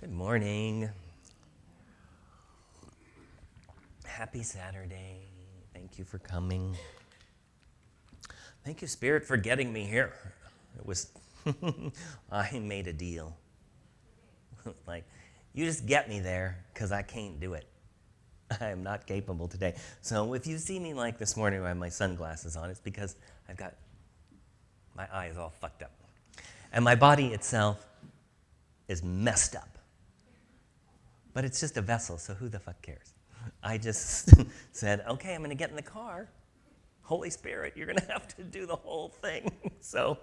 Good morning. Happy Saturday. Thank you for coming. Thank you, Spirit, for getting me here. It was, I made a deal. Like, you just get me there because I can't do it. I am not capable today. So if you see me like this morning where I have my sunglasses on, it's because I've got my eyes all fucked up. And my body itself is messed up. But it's just a vessel, so who the fuck cares? I just said, okay, I'm going to get in the car. Holy Spirit, you're going to have to do the whole thing. So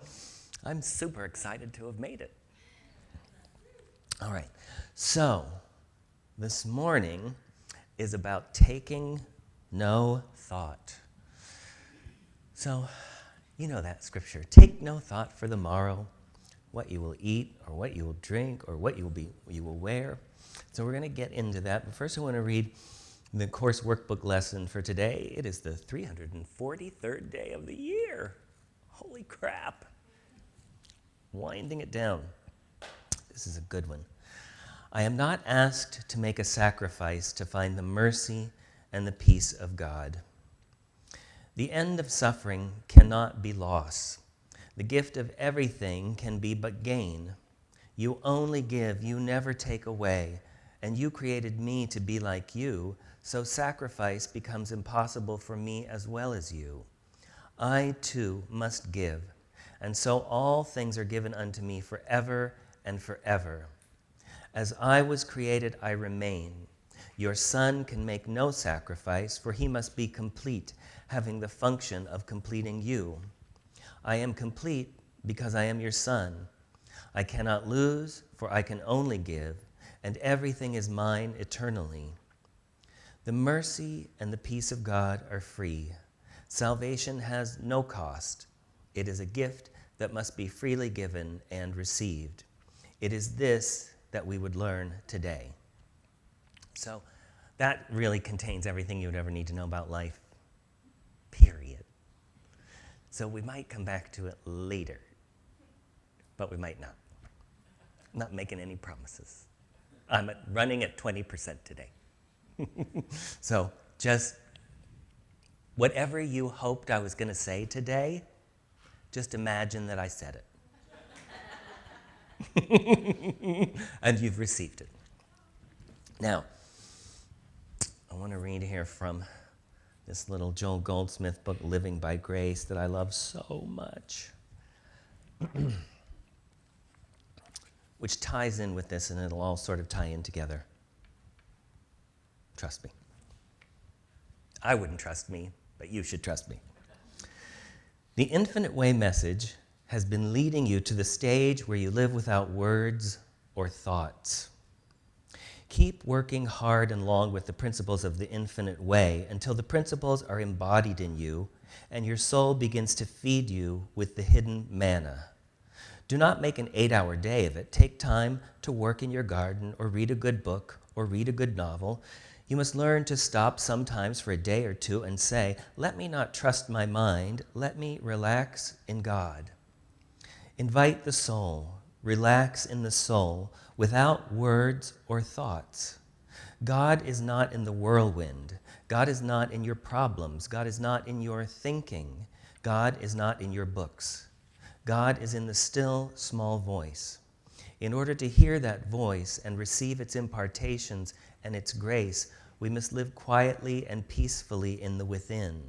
I'm super excited to have made it. All right. So this morning is about taking no thought. So you know that scripture. Take no thought for the morrow, what you will eat or what you will drink or what you will wear. So we're going to get into that. But first I want to read the course workbook lesson for today. It is the 343rd day of the year. Holy crap. Winding it down. This is a good one. I am not asked to make a sacrifice to find the mercy and the peace of God. The end of suffering cannot be loss. The gift of everything can be but gain. You only give, you never take away, and you created me to be like you, so sacrifice becomes impossible for me as well as you. I too must give, and so all things are given unto me forever and forever. As I was created, I remain. Your Son can make no sacrifice, for he must be complete, having the function of completing you. I am complete because I am your Son. I cannot lose, for I can only give, and everything is mine eternally. The mercy and the peace of God are free. Salvation has no cost. It is a gift that must be freely given and received. It is this that we would learn today. So that really contains everything you would ever need to know about life, period. So we might come back to it later, but we might not. I'm not making any promises. I'm running at 20% today. So just whatever you hoped I was going to say today, just imagine that I said it. And you've received it. Now, I want to read here from this little Joel Goldsmith book, Living by Grace, that I love so much. Which ties in with this, and it'll all sort of tie in together. Trust me. I wouldn't trust me, but you should trust me. The Infinite Way message has been leading you to the stage where you live without words or thoughts. Keep working hard and long with the principles of the Infinite Way until the principles are embodied in you and your soul begins to feed you with the hidden manna. Do not make an 8-hour day of it. Take time to work in your garden or read a good book or read a good novel. You must learn to stop sometimes for a day or two and say, let me not trust my mind, let me relax in God. Invite the soul, relax in the soul without words or thoughts. God is not in the whirlwind. God is not in your problems. God is not in your thinking. God is not in your books. God is in the still, small voice. In order to hear that voice and receive its impartations and its grace, we must live quietly and peacefully in the within.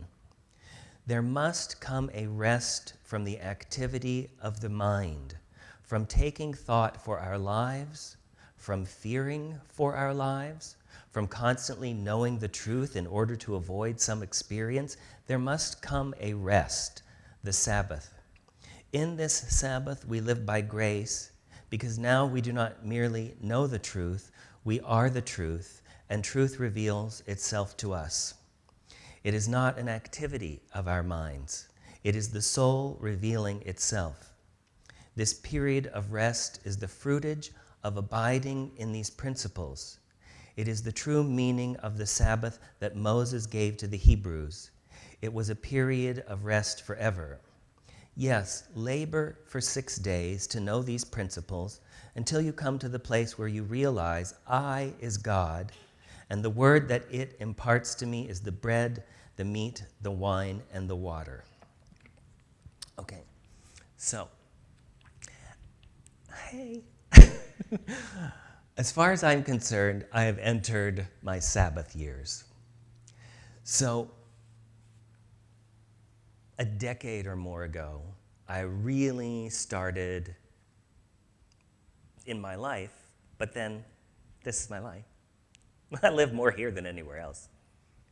There must come a rest from the activity of the mind, from taking thought for our lives, from fearing for our lives, from constantly knowing the truth in order to avoid some experience. There must come a rest, the Sabbath. In this Sabbath, we live by grace, because now we do not merely know the truth, we are the truth, and truth reveals itself to us. It is not an activity of our minds. It is the soul revealing itself. This period of rest is the fruitage of abiding in these principles. It is the true meaning of the Sabbath that Moses gave to the Hebrews. It was a period of rest forever. Yes, labor for 6 days to know these principles until you come to the place where you realize I is God, and the word that it imparts to me is the bread, the meat, the wine, and the water. Okay, so, hey. As far as I'm concerned, I have entered my Sabbath years. So, a decade or more ago, I really started in my life, but then this is my life. I live more here than anywhere else,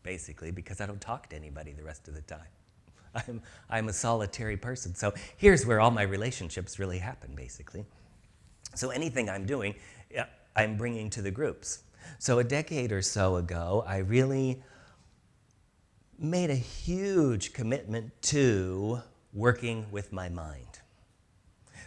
basically, because I don't talk to anybody the rest of the time. I'm a solitary person, so here's where all my relationships really happen, basically. So anything I'm doing, I'm bringing to the groups. So a decade or so ago, I really made a huge commitment to working with my mind.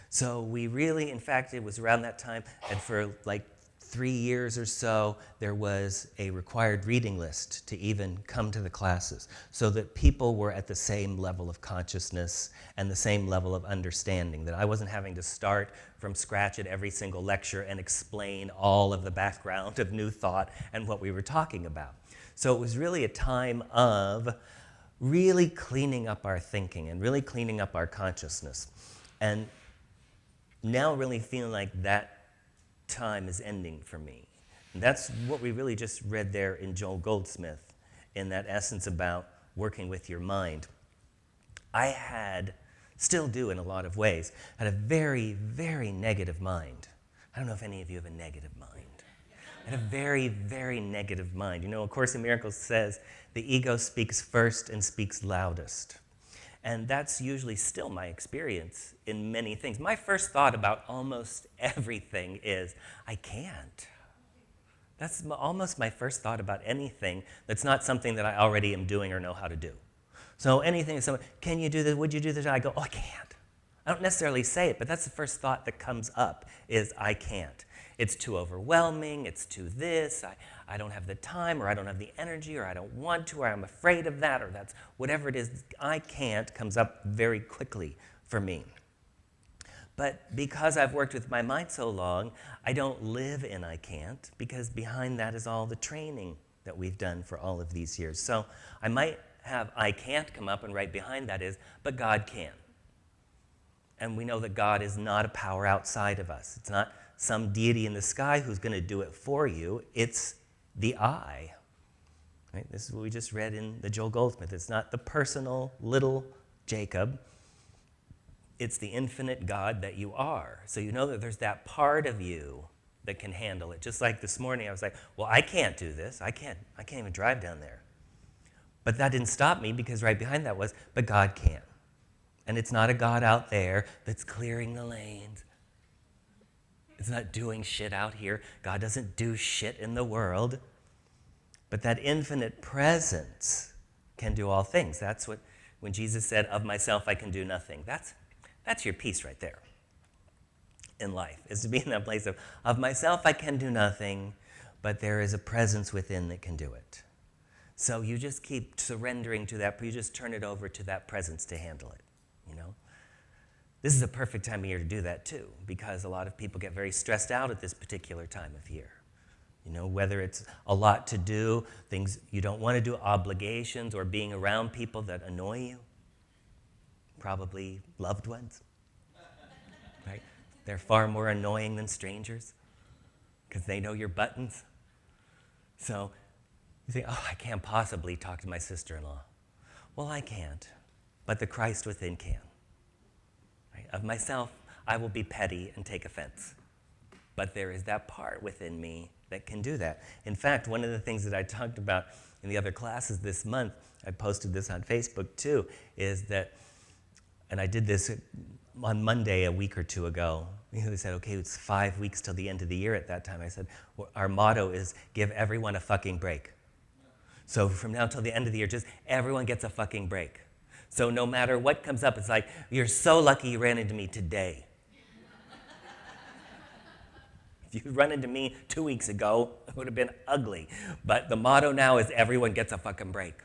So we really, in fact, it was around that time, and for like 3 years or so, there was a required reading list to even come to the classes, so that people were at the same level of consciousness and the same level of understanding, that I wasn't having to start from scratch at every single lecture and explain all of the background of New Thought and what we were talking about. So it was really a time of really cleaning up our thinking and really cleaning up our consciousness. And now really feeling like that time is ending for me. And that's what we really just read there in Joel Goldsmith, in that essence about working with your mind. I had, still do in a lot of ways, had a very, very negative mind. I don't know if any of you have a negative mind. I had a very, very negative mind. You know, A Course in Miracles says the ego speaks first and speaks loudest. And that's usually still my experience in many things. My first thought about almost everything is, I can't. That's almost my first thought about anything that's not something that I already am doing or know how to do. So anything, someone, can you do this, would you do this? I go, oh, I can't. I don't necessarily say it, but that's the first thought that comes up is, I can't. It's too overwhelming, it's too this, I don't have the time, or I don't have the energy, or I don't want to, or I'm afraid of that, or that's whatever it is, I can't comes up very quickly for me. But because I've worked with my mind so long, I don't live in I can't, because behind that is all the training that we've done for all of these years. So I might have I can't come up, and right behind that is, but God can. And we know that God is not a power outside of us. It's not some deity in the sky who's going to do it for you. It's the I. Right? This is what we just read in the Joel Goldsmith. It's not the personal little Jacob. It's the infinite God that you are. So you know that there's that part of you that can handle it. Just like this morning, I was like, well, I can't do this. I can't even drive down there. But that didn't stop me, because right behind that was, but God can. And it's not a God out there that's clearing the lanes. It's not doing shit out here. God doesn't do shit in the world. But that infinite presence can do all things. That's what, when Jesus said, of myself I can do nothing. That's your peace right there in life, is to be in that place of myself I can do nothing, but there is a presence within that can do it. So you just keep surrendering to that, you just turn it over to that presence to handle it, you know? This is a perfect time of year to do that too, because a lot of people get very stressed out at this particular time of year. You know, whether it's a lot to do, things you don't want to do, obligations, or being around people that annoy you, probably loved ones, right? They're far more annoying than strangers because they know your buttons. So you think, oh, I can't possibly talk to my sister-in-law. Well, I can't, but the Christ within can. Right? Of myself, I will be petty and take offense. But there is that part within me that can do that. In fact, one of the things that I talked about in the other classes this month, I posted this on Facebook too, is that, and I did this on Monday a week or two ago. They said, okay, it's 5 weeks till the end of the year at that time. I said, well, our motto is give everyone a fucking break. So from now till the end of the year, just everyone gets a fucking break. So no matter what comes up, it's like, you're so lucky you ran into me today. If you'd run into me 2 weeks ago, it would have been ugly. But the motto now is everyone gets a fucking break.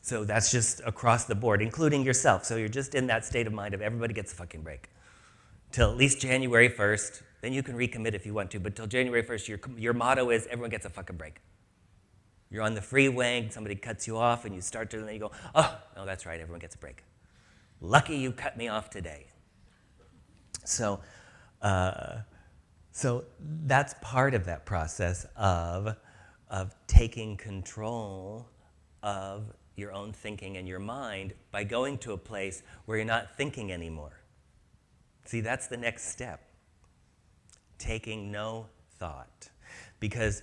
So that's just across the board, including yourself. So you're just in that state of mind of everybody gets a fucking break. Till at least January 1st, then you can recommit if you want to, but till January 1st, your motto is everyone gets a fucking break. You're on the freeway, and somebody cuts you off, and you start to, and then you go, oh, no, that's right, everyone gets a break. Lucky you cut me off today. So that's part of that process of taking control of your own thinking and your mind by going to a place where you're not thinking anymore. See, that's the next step. Taking no thought. Because,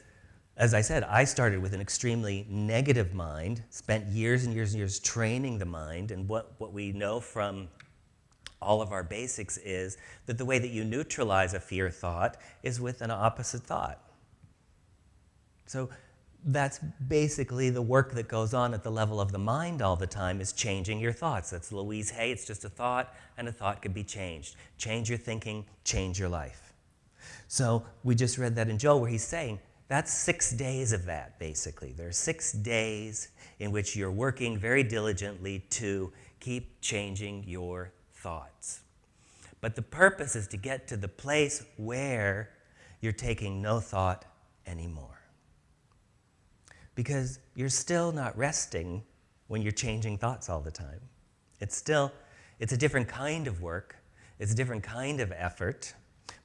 as I said, I started with an extremely negative mind, spent years and years and years training the mind, and what we know from all of our basics is that the way that you neutralize a fear thought is with an opposite thought. So that's basically the work that goes on at the level of the mind all the time, is changing your thoughts. That's Louise Hay. It's just a thought, and a thought can be changed. Change your thinking, change your life. So we just read that in Joel where he's saying, that's 6 days of that, basically. There are 6 days in which you're working very diligently to keep changing your thoughts. But the purpose is to get to the place where you're taking no thought anymore. Because you're still not resting when you're changing thoughts all the time. It's a different kind of work. It's a different kind of effort.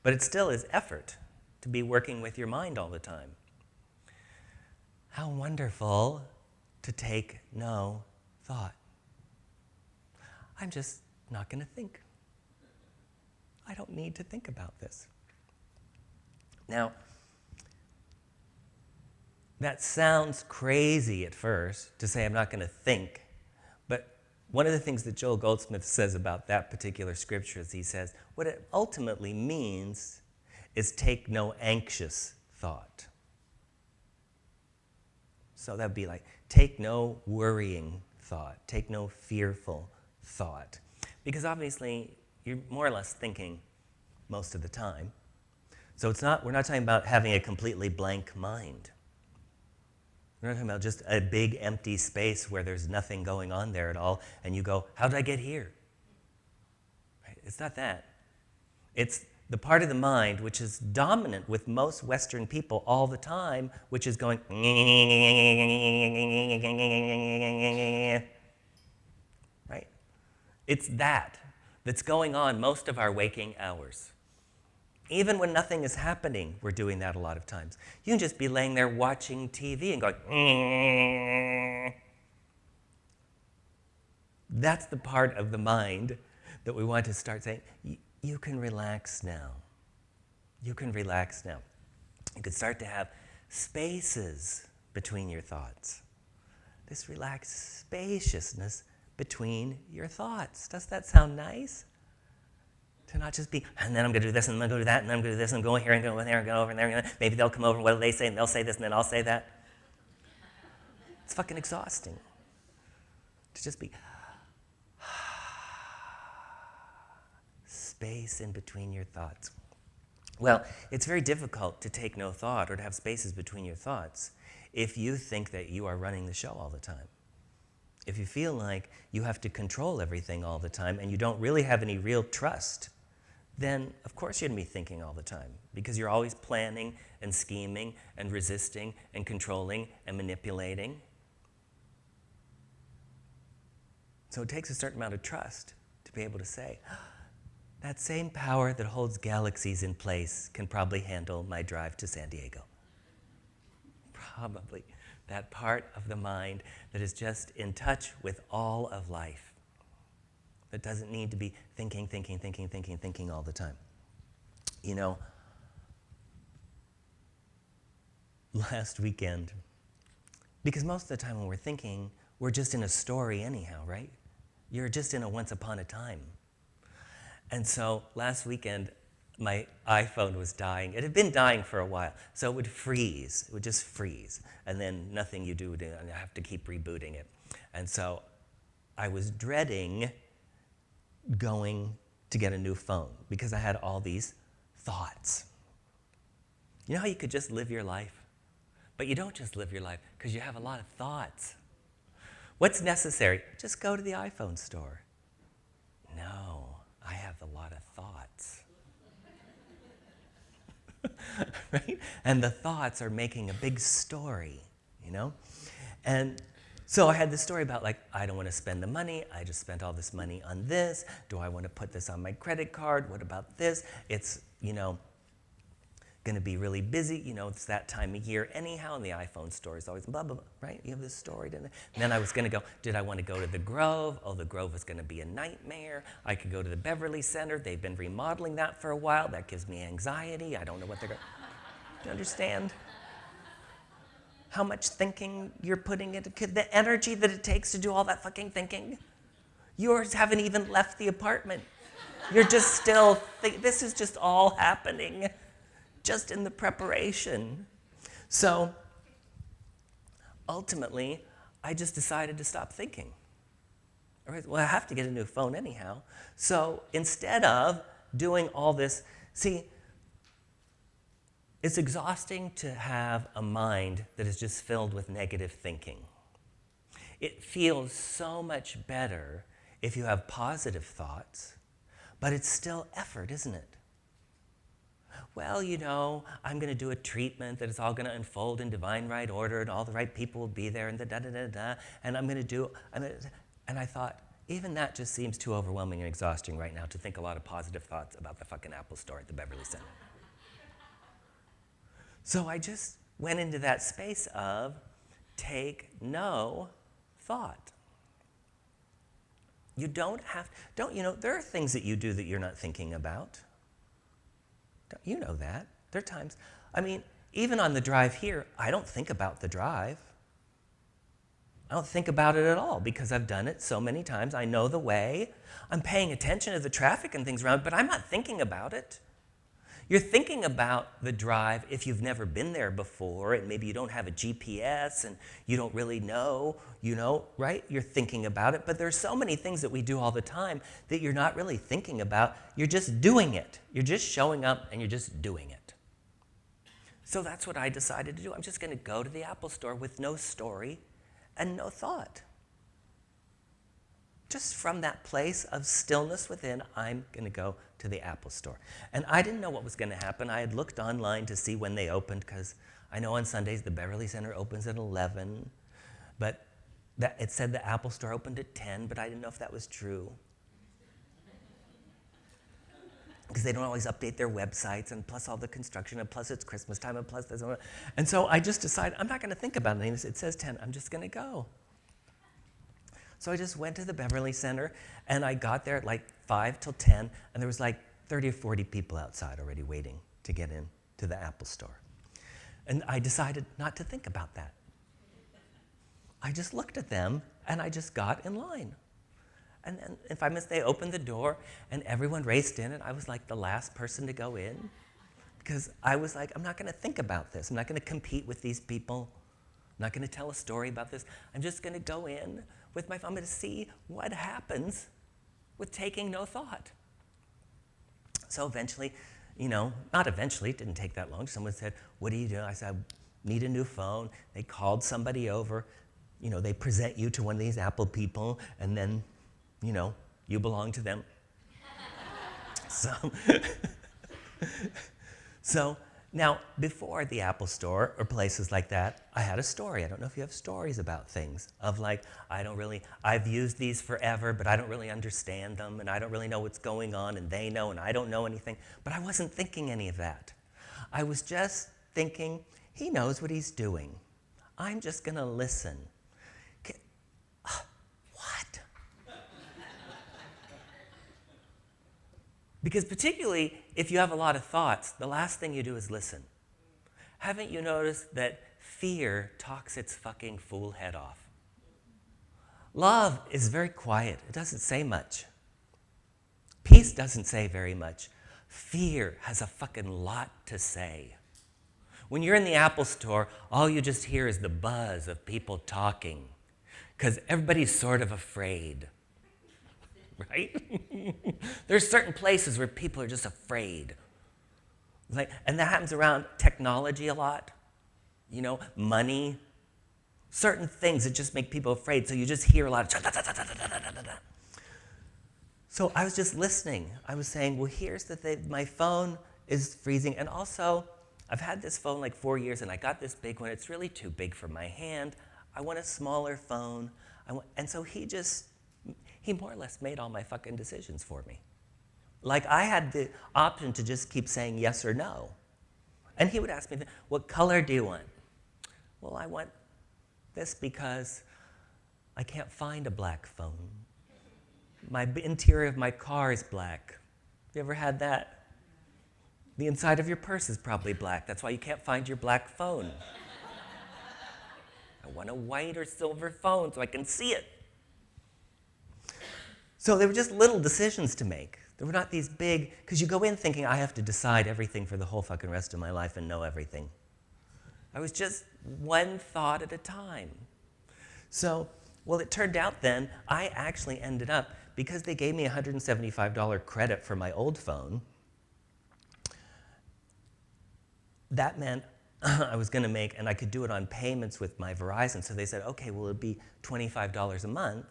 But it still is effort to be working with your mind all the time. How wonderful to take no thought. I'm just not going to think. I don't need to think about this. Now, that sounds crazy at first, to say I'm not going to think, but one of the things that Joel Goldsmith says about that particular scripture is he says, what it ultimately means is take no anxious thought. So that'd be like, take no worrying thought, take no fearful thought. Because obviously, you're more or less thinking most of the time. So we're not talking about having a completely blank mind. We're not talking about just a big empty space where there's nothing going on there at all, and you go, how did I get here? Right? It's not that. It's the part of the mind which is dominant with most Western people all the time, which is going, right? It's that's going on most of our waking hours. Even when nothing is happening, we're doing that a lot of times. You can just be laying there watching TV and going, That's the part of the mind that we want to start saying, you can relax now. You can relax now. You can start to have spaces between your thoughts. This relaxed spaciousness between your thoughts. Does that sound nice? To not just be, and then I'm going to do this, and I'm going to go do that, and then I'm going to do this, and I'm going here, and go there, and go over there. Maybe they'll come over, and what do they say, and they'll say this, and then I'll say that. It's fucking exhausting. To just be space in between your thoughts. Well, it's very difficult to take no thought or to have spaces between your thoughts if you think that you are running the show all the time. If you feel like you have to control everything all the time and you don't really have any real trust, then of course you're going to be thinking all the time because you're always planning and scheming and resisting and controlling and manipulating. So it takes a certain amount of trust to be able to say, that same power that holds galaxies in place can probably handle my drive to San Diego. Probably. That part of the mind that is just in touch with all of life. That doesn't need to be thinking all the time. You know, last weekend, because most of the time when we're thinking, we're just in a story anyhow, right? You're just in a once upon a time. And so last weekend, my iPhone was dying. It had been dying for a while, so it would freeze. It would just freeze, and then nothing you do, and I have to keep rebooting it. And so I was dreading going to get a new phone because I had all these thoughts. You know how you could just live your life? But you don't just live your life because you have a lot of thoughts. What's necessary? Just go to the iPhone store. No, I have a lot of thoughts. Right? And the thoughts are making a big story, you know? And so I had this story about like, I don't want to spend the money. I just spent all this money on this. Do I want to put this on my credit card? What about this? It's, going to be really busy. It's that time of year anyhow, and the iPhone store is always blah, blah, blah, right? You have this story. And then I was going to go, did I want to go to the Grove? Oh, the Grove is going to be a nightmare. I could go to the Beverly Center. They've been remodeling that for a while. That gives me anxiety. I don't know what they're going to... Do you understand how much thinking you're putting into the energy that it takes to do all that fucking thinking? Yours haven't even left the apartment. You're just still, this is just all happening just in the preparation. So ultimately, I just decided to stop thinking. All right, well, I have to get a new phone anyhow. So instead of doing all this, see, it's exhausting to have a mind that is just filled with negative thinking. It feels so much better if you have positive thoughts, but it's still effort, isn't it? Well, I'm going to do a treatment that is all going to unfold in divine right order, and all the right people will be there, and da-da-da-da, and and I thought, even that just seems too overwhelming and exhausting right now to think a lot of positive thoughts about the fucking Apple Store at the Beverly Center. So I just went into that space of take no thought. You don't have, there are things that you do that you're not thinking about. You know that. There are times, even on the drive here, I don't think about the drive. I don't think about it at all because I've done it so many times. I know the way. I'm paying attention to the traffic and things around, but I'm not thinking about it. You're thinking about the drive if you've never been there before, and maybe you don't have a GPS and you don't really know, right? You're thinking about it, but there's so many things that we do all the time that you're not really thinking about. You're just doing it. You're just showing up and you're just doing it. So that's what I decided to do. I'm just going to go to the Apple Store with no story and no thought. Just from that place of stillness within, I'm going to go to the Apple Store. And I didn't know what was going to happen. I had looked online to see when they opened, because I know on Sundays the Beverly Center opens at 11, but it said the Apple Store opened at 10, but I didn't know if that was true. Because they don't always update their websites, and plus all the construction, and plus it's Christmas time, and plus this. And so I just decided, I'm not going to think about anything. It says 10, I'm just going to go. So I just went to the Beverly Center, and I got there at like 5 till 10, and there was like 30 or 40 people outside already waiting to get in to the Apple Store. And I decided not to think about that. I just looked at them, and I just got in line. And then in 5 minutes, they opened the door, and everyone raced in, and I was like the last person to go in, because I was like, I'm not going to think about this. I'm not going to compete with these people. I'm not going to tell a story about this. I'm just going to go in with my phone. I'm going to see what happens with taking no thought. So eventually, not eventually, it didn't take that long. Someone said, what do you do? I said, I need a new phone. They called somebody over. They present you to one of these Apple people, and then, you belong to them. So now, before the Apple Store or places like that, I had a story. I don't know if you have stories about things of like, I've used these forever, but I don't really understand them, and I don't really know what's going on, and they know, and I don't know anything. But I wasn't thinking any of that. I was just thinking, he knows what he's doing. I'm just going to listen. What? Because particularly if you have a lot of thoughts, the last thing you do is listen. Haven't you noticed that fear talks its fucking fool head off? Love is very quiet. It doesn't say much. Peace doesn't say very much. Fear has a fucking lot to say. When you're in the Apple Store, all you just hear is the buzz of people talking, because everybody's sort of afraid. Right? There's certain places where people are just afraid. And that happens around technology a lot. Money. certain things that just make people afraid. So you just hear a lot of. So I was just listening. I was saying, well, here's the thing. My phone is freezing. And also, I've had this phone like 4 years, and I got this big one. It's really too big for my hand. I want a smaller phone. And so he more or less made all my fucking decisions for me. Like I had the option to just keep saying yes or no. And he would ask me, what color do you want? Well, I want this because I can't find a black phone. My interior of my car is black. You ever had that? The inside of your purse is probably black. That's why you can't find your black phone. I want a white or silver phone so I can see it. So they were just little decisions to make. They were not these big, because you go in thinking, I have to decide everything for the whole fucking rest of my life and know everything. I was just one thought at a time. So, well, it turned out then, I actually ended up, because they gave me a $175 credit for my old phone, that meant I was going to make, and I could do it on payments with my Verizon. So they said, okay, well, it'd be $25 a month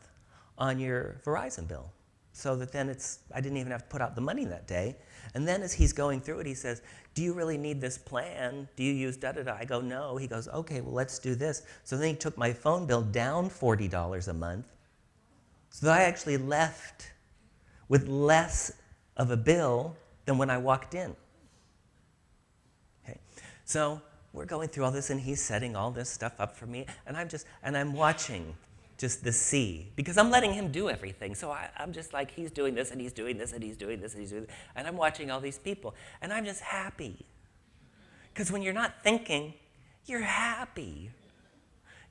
on your Verizon bill. So that then I didn't even have to put out the money that day. And then as he's going through it, he says, do you really need this plan? Do you use da-da-da? I go, no. He goes, okay, well, let's do this. So then he took my phone bill down $40 a month. So that I actually left with less of a bill than when I walked in. Okay, so we're going through all this, and he's setting all this stuff up for me, and I'm watching just the sea, because I'm letting him do everything. So I'm just like, he's doing this, and he's doing this, and he's doing this, and he's doing this, and I'm watching all these people, and I'm just happy. Because when you're not thinking, you're happy.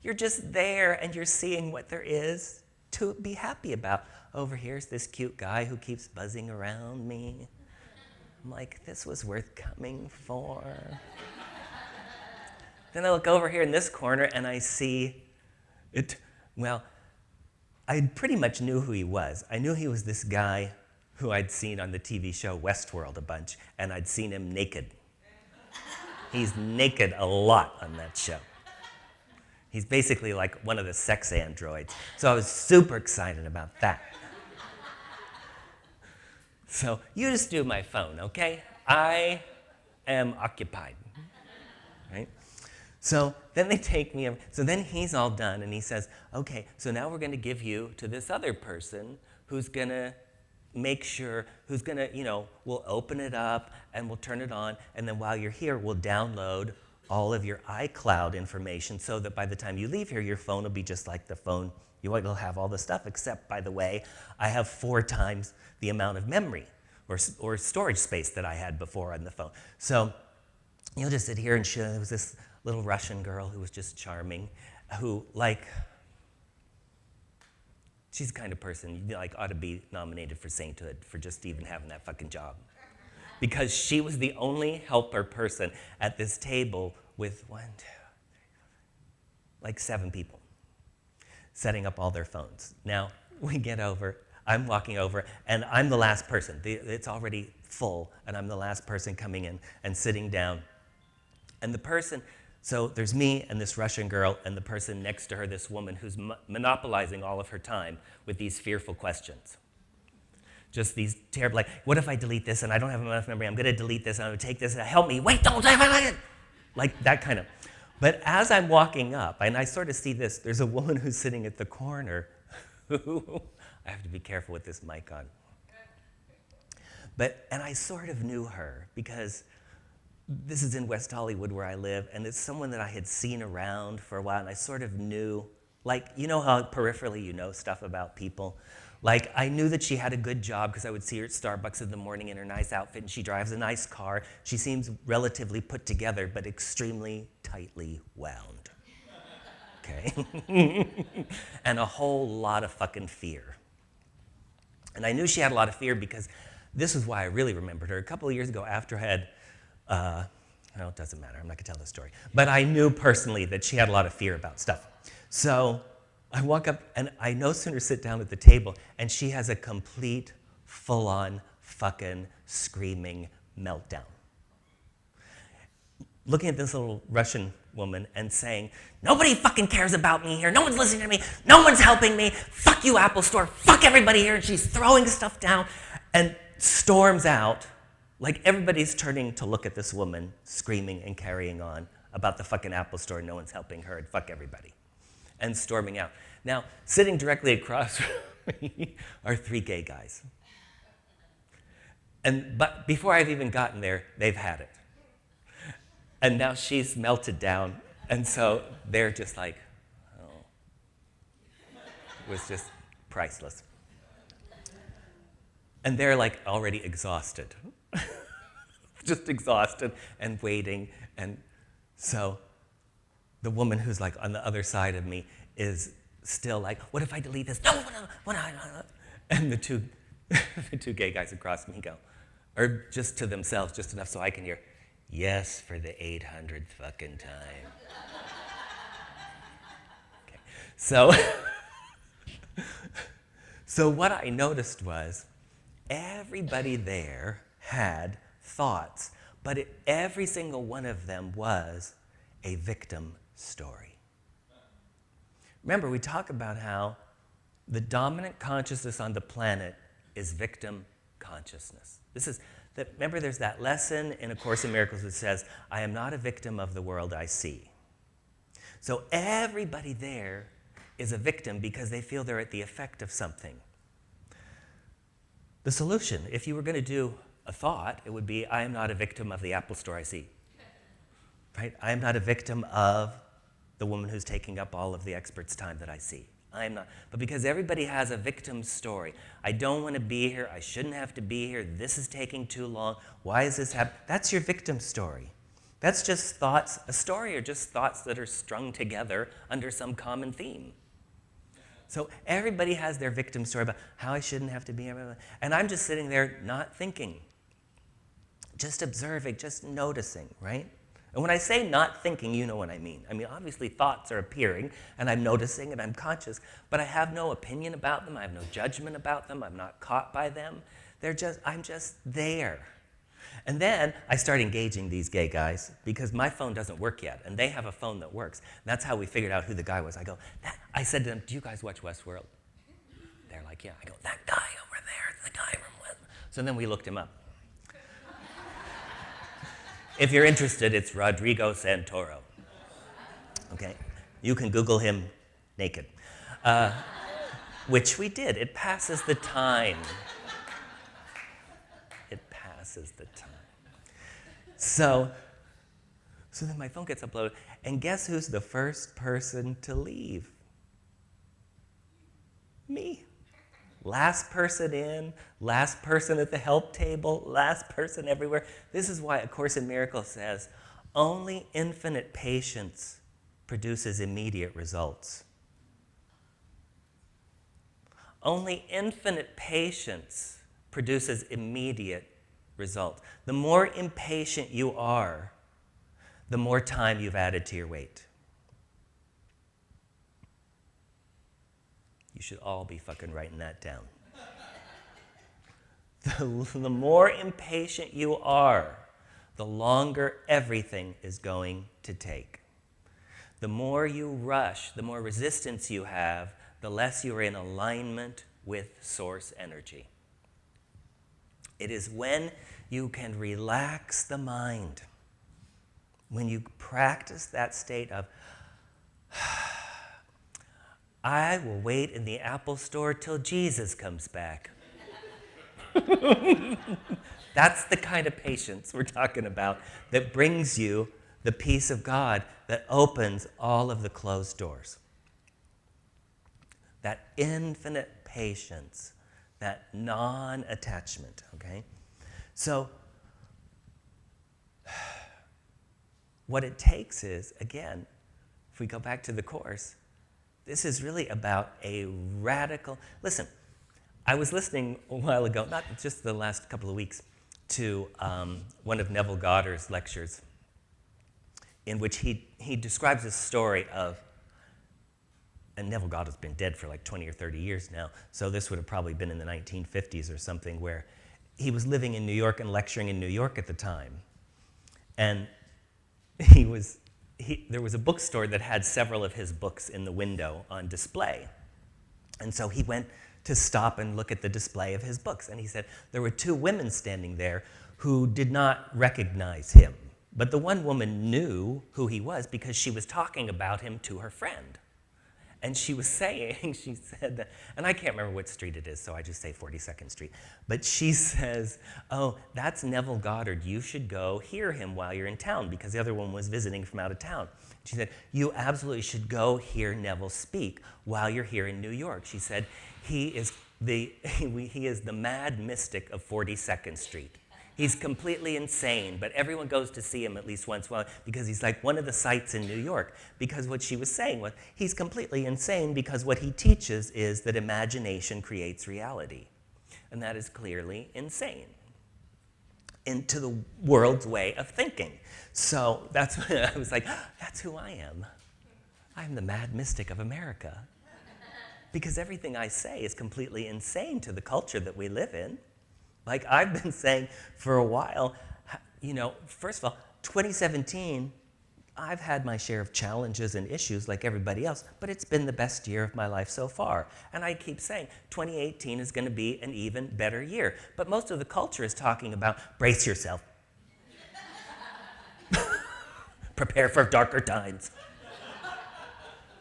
You're just there, and you're seeing what there is to be happy about. Over here's this cute guy who keeps buzzing around me. I'm like, this was worth coming for. Then I look over here in this corner, and I see it. Well, I pretty much knew who he was. I knew he was this guy who I'd seen on the TV show Westworld a bunch, and I'd seen him naked. He's naked a lot on that show. He's basically like one of the sex androids. So I was super excited about that. So you just do my phone, okay? I am occupied, right? So then they take me, so then he's all done, and he says, okay, so now we're going to give you to this other person who's going to make sure, who's going to, we'll open it up, and we'll turn it on, and then while you're here, we'll download all of your iCloud information so that by the time you leave here, your phone will be just like the phone. You'll have all the stuff, except, by the way, I have 4 times the amount of memory or storage space that I had before on the phone. So you'll just sit here and there was this little Russian girl who was just charming, who, she's the kind of person you ought to be nominated for sainthood for just even having that fucking job. Because she was the only helper person at this table with 7 people setting up all their phones. Now, we get over, I'm walking over, and I'm the last person. It's already full, and I'm the last person coming in and sitting down. And the person, so there's me and this Russian girl, and the person next to her, this woman who's monopolizing all of her time with these fearful questions. Just these terrible, what if I delete this and I don't have enough memory? I'm going to delete this and I'm going to take this and help me. Wait, don't say it. Like that kind of. But as I'm walking up, and I sort of see this, there's a woman who's sitting at the corner who, I have to be careful with this mic on. And I sort of knew her because this is in West Hollywood where I live, and it's someone that I had seen around for a while, and I sort of knew, you know how peripherally you know stuff about people? I knew that she had a good job because I would see her at Starbucks in the morning in her nice outfit, and she drives a nice car. She seems relatively put together, but extremely tightly wound. Okay? And a whole lot of fucking fear. And I knew she had a lot of fear because this is why I really remembered her. A couple of years ago, after I had, no, it doesn't matter. I'm not going to tell the story. But I knew personally that she had a lot of fear about stuff. So I walk up, and I no sooner sit down at the table, and she has a complete, full-on, fucking screaming meltdown. looking at this little Russian woman and saying, nobody fucking cares about me here. No one's listening to me. No one's helping me. Fuck you, Apple Store. Fuck everybody here. And she's throwing stuff down and storms out like everybody's turning to look at this woman screaming and carrying on about the fucking Apple Store. No one's helping her and fuck everybody. And storming out. Now, sitting directly across from me are 3 gay guys. But before I've even gotten there, they've had it. And now she's melted down. And so they're just like, oh. It was just priceless. And they're like already exhausted. Just exhausted and waiting. And so the woman who's like on the other side of me is still like, what if I delete this? No. And the two gay guys across me go, or just to themselves, just enough so I can hear, yes, for the 800th fucking time. Okay. So what I noticed was everybody there had thoughts, but every single one of them was a victim story. Remember, we talk about how the dominant consciousness on the planet is victim consciousness. Remember, there's that lesson in A Course in Miracles that says, I am not a victim of the world I see. So everybody there is a victim because they feel they're at the effect of something. The solution, if you were going to do a thought, it would be, I am not a victim of the Apple Store I see. Right? I am not a victim of the woman who's taking up all of the expert's time that I see. I am not. But because everybody has a victim story, I don't want to be here, I shouldn't have to be here, this is taking too long, why is this happening? That's your victim story. That's just thoughts. A story are just thoughts that are strung together under some common theme. So everybody has their victim story about how I shouldn't have to be here. And I'm just sitting there not thinking, just observing, just noticing, right? And when I say not thinking, you know what I mean. I mean, obviously thoughts are appearing, and I'm noticing, and I'm conscious, but I have no opinion about them. I have no judgment about them. I'm not caught by them. I'm just there. And then I start engaging these gay guys because my phone doesn't work yet, and they have a phone that works. And that's how we figured out who the guy was. I said to them, do you guys watch Westworld? They're like, yeah. I go, that guy over there, the guy from Westworld. So then we looked him up. If you're interested, it's Rodrigo Santoro. Okay? You can Google him naked. Which we did. It passes the time. It passes the time. So then my phone gets uploaded, and guess who's the first person to leave? Me. Last person in, last person at the help table, last person everywhere. This is why A Course in Miracles says, only infinite patience produces immediate results. Only infinite patience produces immediate results. The more impatient you are, the more time you've added to your weight. You should all be fucking writing that down. The more impatient you are, the longer everything is going to take. The more you rush, the more resistance you have, the less you're in alignment with source energy. It is when you can relax the mind, when you practice that state of, I will wait in the Apple Store till Jesus comes back. That's the kind of patience we're talking about that brings you the peace of God that opens all of the closed doors. That infinite patience, that non-attachment, okay? So, what it takes is, again, if we go back to the Course, this is really about a radical... Listen, I was listening a while ago, not just the last couple of weeks, to one of Neville Goddard's lectures in which he describes a story of, and Neville Goddard's been dead for like 20 or 30 years now, so this would have probably been in the 1950s or something, where he was living in New York and lecturing in New York at the time. And there was a bookstore that had several of his books in the window on display. And so he went to stop and look at the display of his books. And he said there were two women standing there who did not recognize him. But the one woman knew who he was because she was talking about him to her friend. And she was saying, she said, and I can't remember what street it is, so I just say 42nd Street. But she says, oh, that's Neville Goddard. You should go hear him while you're in town, because the other one was visiting from out of town. She said, you absolutely should go hear Neville speak while you're here in New York. She said, he is the mad mystic of 42nd Street. He's completely insane, but everyone goes to see him at least once in a while because he's like one of the sights in New York. Because what she was saying was, he's completely insane because what he teaches is that imagination creates reality. And that is clearly insane into the world's way of thinking. So that's when I was like, that's who I am. I'm the mad mystic of America. Because everything I say is completely insane to the culture that we live in. Like I've been saying for a while, first of all, 2017, I've had my share of challenges and issues like everybody else, but it's been the best year of my life so far. And I keep saying 2018 is going to be an even better year. But most of the culture is talking about brace yourself. Prepare for darker times.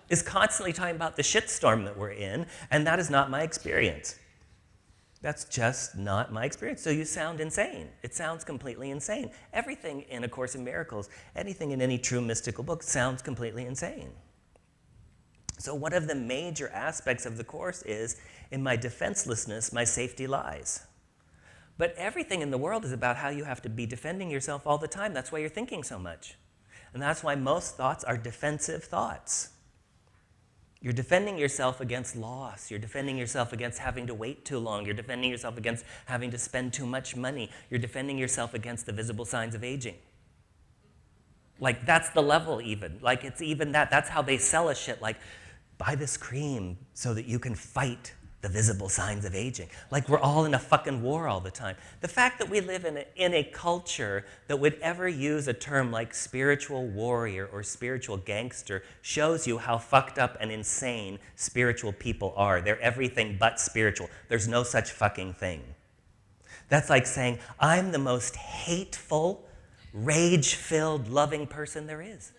Is constantly talking about the shitstorm that we're in, and that is not my experience. That's just not my experience. So you sound insane. It sounds completely insane. Everything in A Course in Miracles, anything in any true mystical book sounds completely insane. So one of the major aspects of the Course is, in my defenselessness, my safety lies. But everything in the world is about how you have to be defending yourself all the time. That's why you're thinking so much. And that's why most thoughts are defensive thoughts. You're defending yourself against loss. You're defending yourself against having to wait too long. You're defending yourself against having to spend too much money. You're defending yourself against the visible signs of aging. Like, that's the level even. Like, it's even that. That's how they sell us shit. Like, buy this cream so that you can fight the visible signs of aging. Like, we're all in a fucking war all the time. The fact that we live in a culture that would ever use a term like spiritual warrior or spiritual gangster shows you how fucked up and insane spiritual people are. They're everything but spiritual. There's no such fucking thing. That's like saying, I'm the most hateful, rage-filled, loving person there is.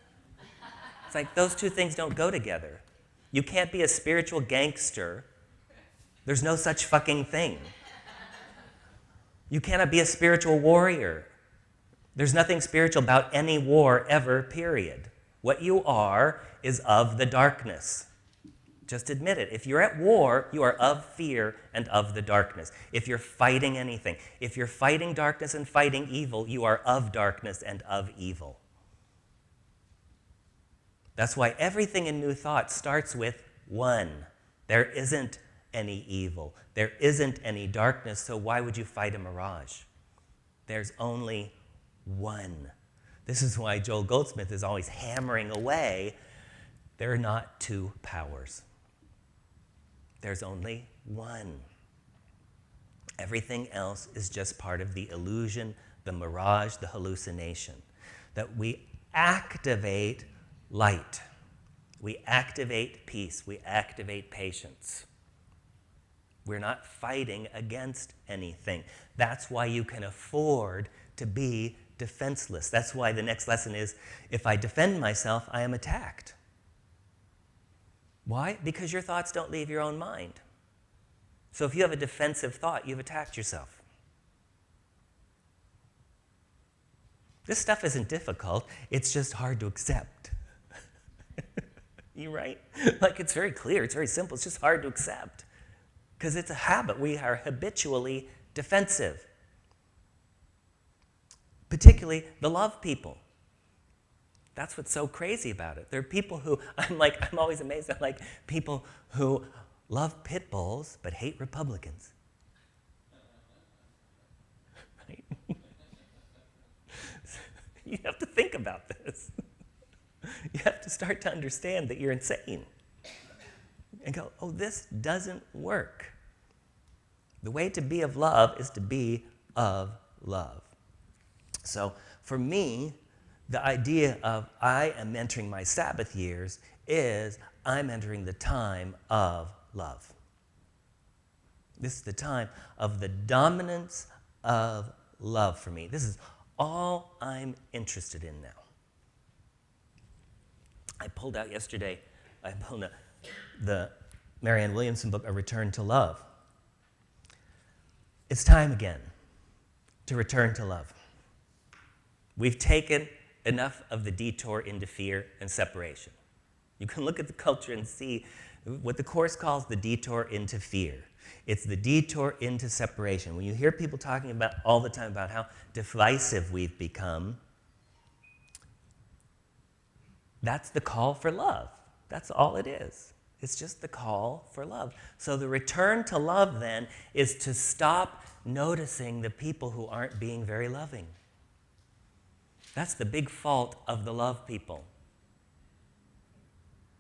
It's like those two things don't go together. You can't be a spiritual gangster. There's no such fucking thing. You cannot be a spiritual warrior. There's nothing spiritual about any war ever, period. What you are is of the darkness. Just admit it. If you're at war, you are of fear and of the darkness. If you're fighting anything, if you're fighting darkness and fighting evil, you are of darkness and of evil. That's why everything in New Thought starts with one. There isn't any evil. There isn't any darkness, so why would you fight a mirage? There's only one. This is why Joel Goldsmith is always hammering away. There are not two powers. There's only one. Everything else is just part of the illusion, the mirage, the hallucination. That we activate light. We activate peace. We activate patience. We're not fighting against anything. That's why you can afford to be defenseless. That's why the next lesson is, if I defend myself, I am attacked. Why? Because your thoughts don't leave your own mind. So if you have a defensive thought, you've attacked yourself. This stuff isn't difficult. It's just hard to accept. You're right? Like, it's very clear. It's very simple. It's just hard to accept. Because it's a habit. We are habitually defensive. Particularly the love people. That's what's so crazy about it. There are people who, I'm always amazed at people who love pit bulls but hate Republicans. Right? You have to think about this. You have to start to understand that you're insane. And go, oh, this doesn't work. The way to be of love is to be of love. So for me, The idea of I am entering my Sabbath years is I'm entering the time of love. This is the time of the dominance of love for me. This is all I'm interested in now. I pulled out the Marianne Williamson book, A Return to Love. It's time again to return to love. We've taken enough of the detour into fear and separation. You can look at the culture and see what the Course calls the detour into fear. It's the detour into separation. When you hear people talking about all the time about how divisive we've become, that's the call for love. That's all it is. It's just the call for love. So the return to love then is to stop noticing the people who aren't being very loving. That's the big fault of the love people.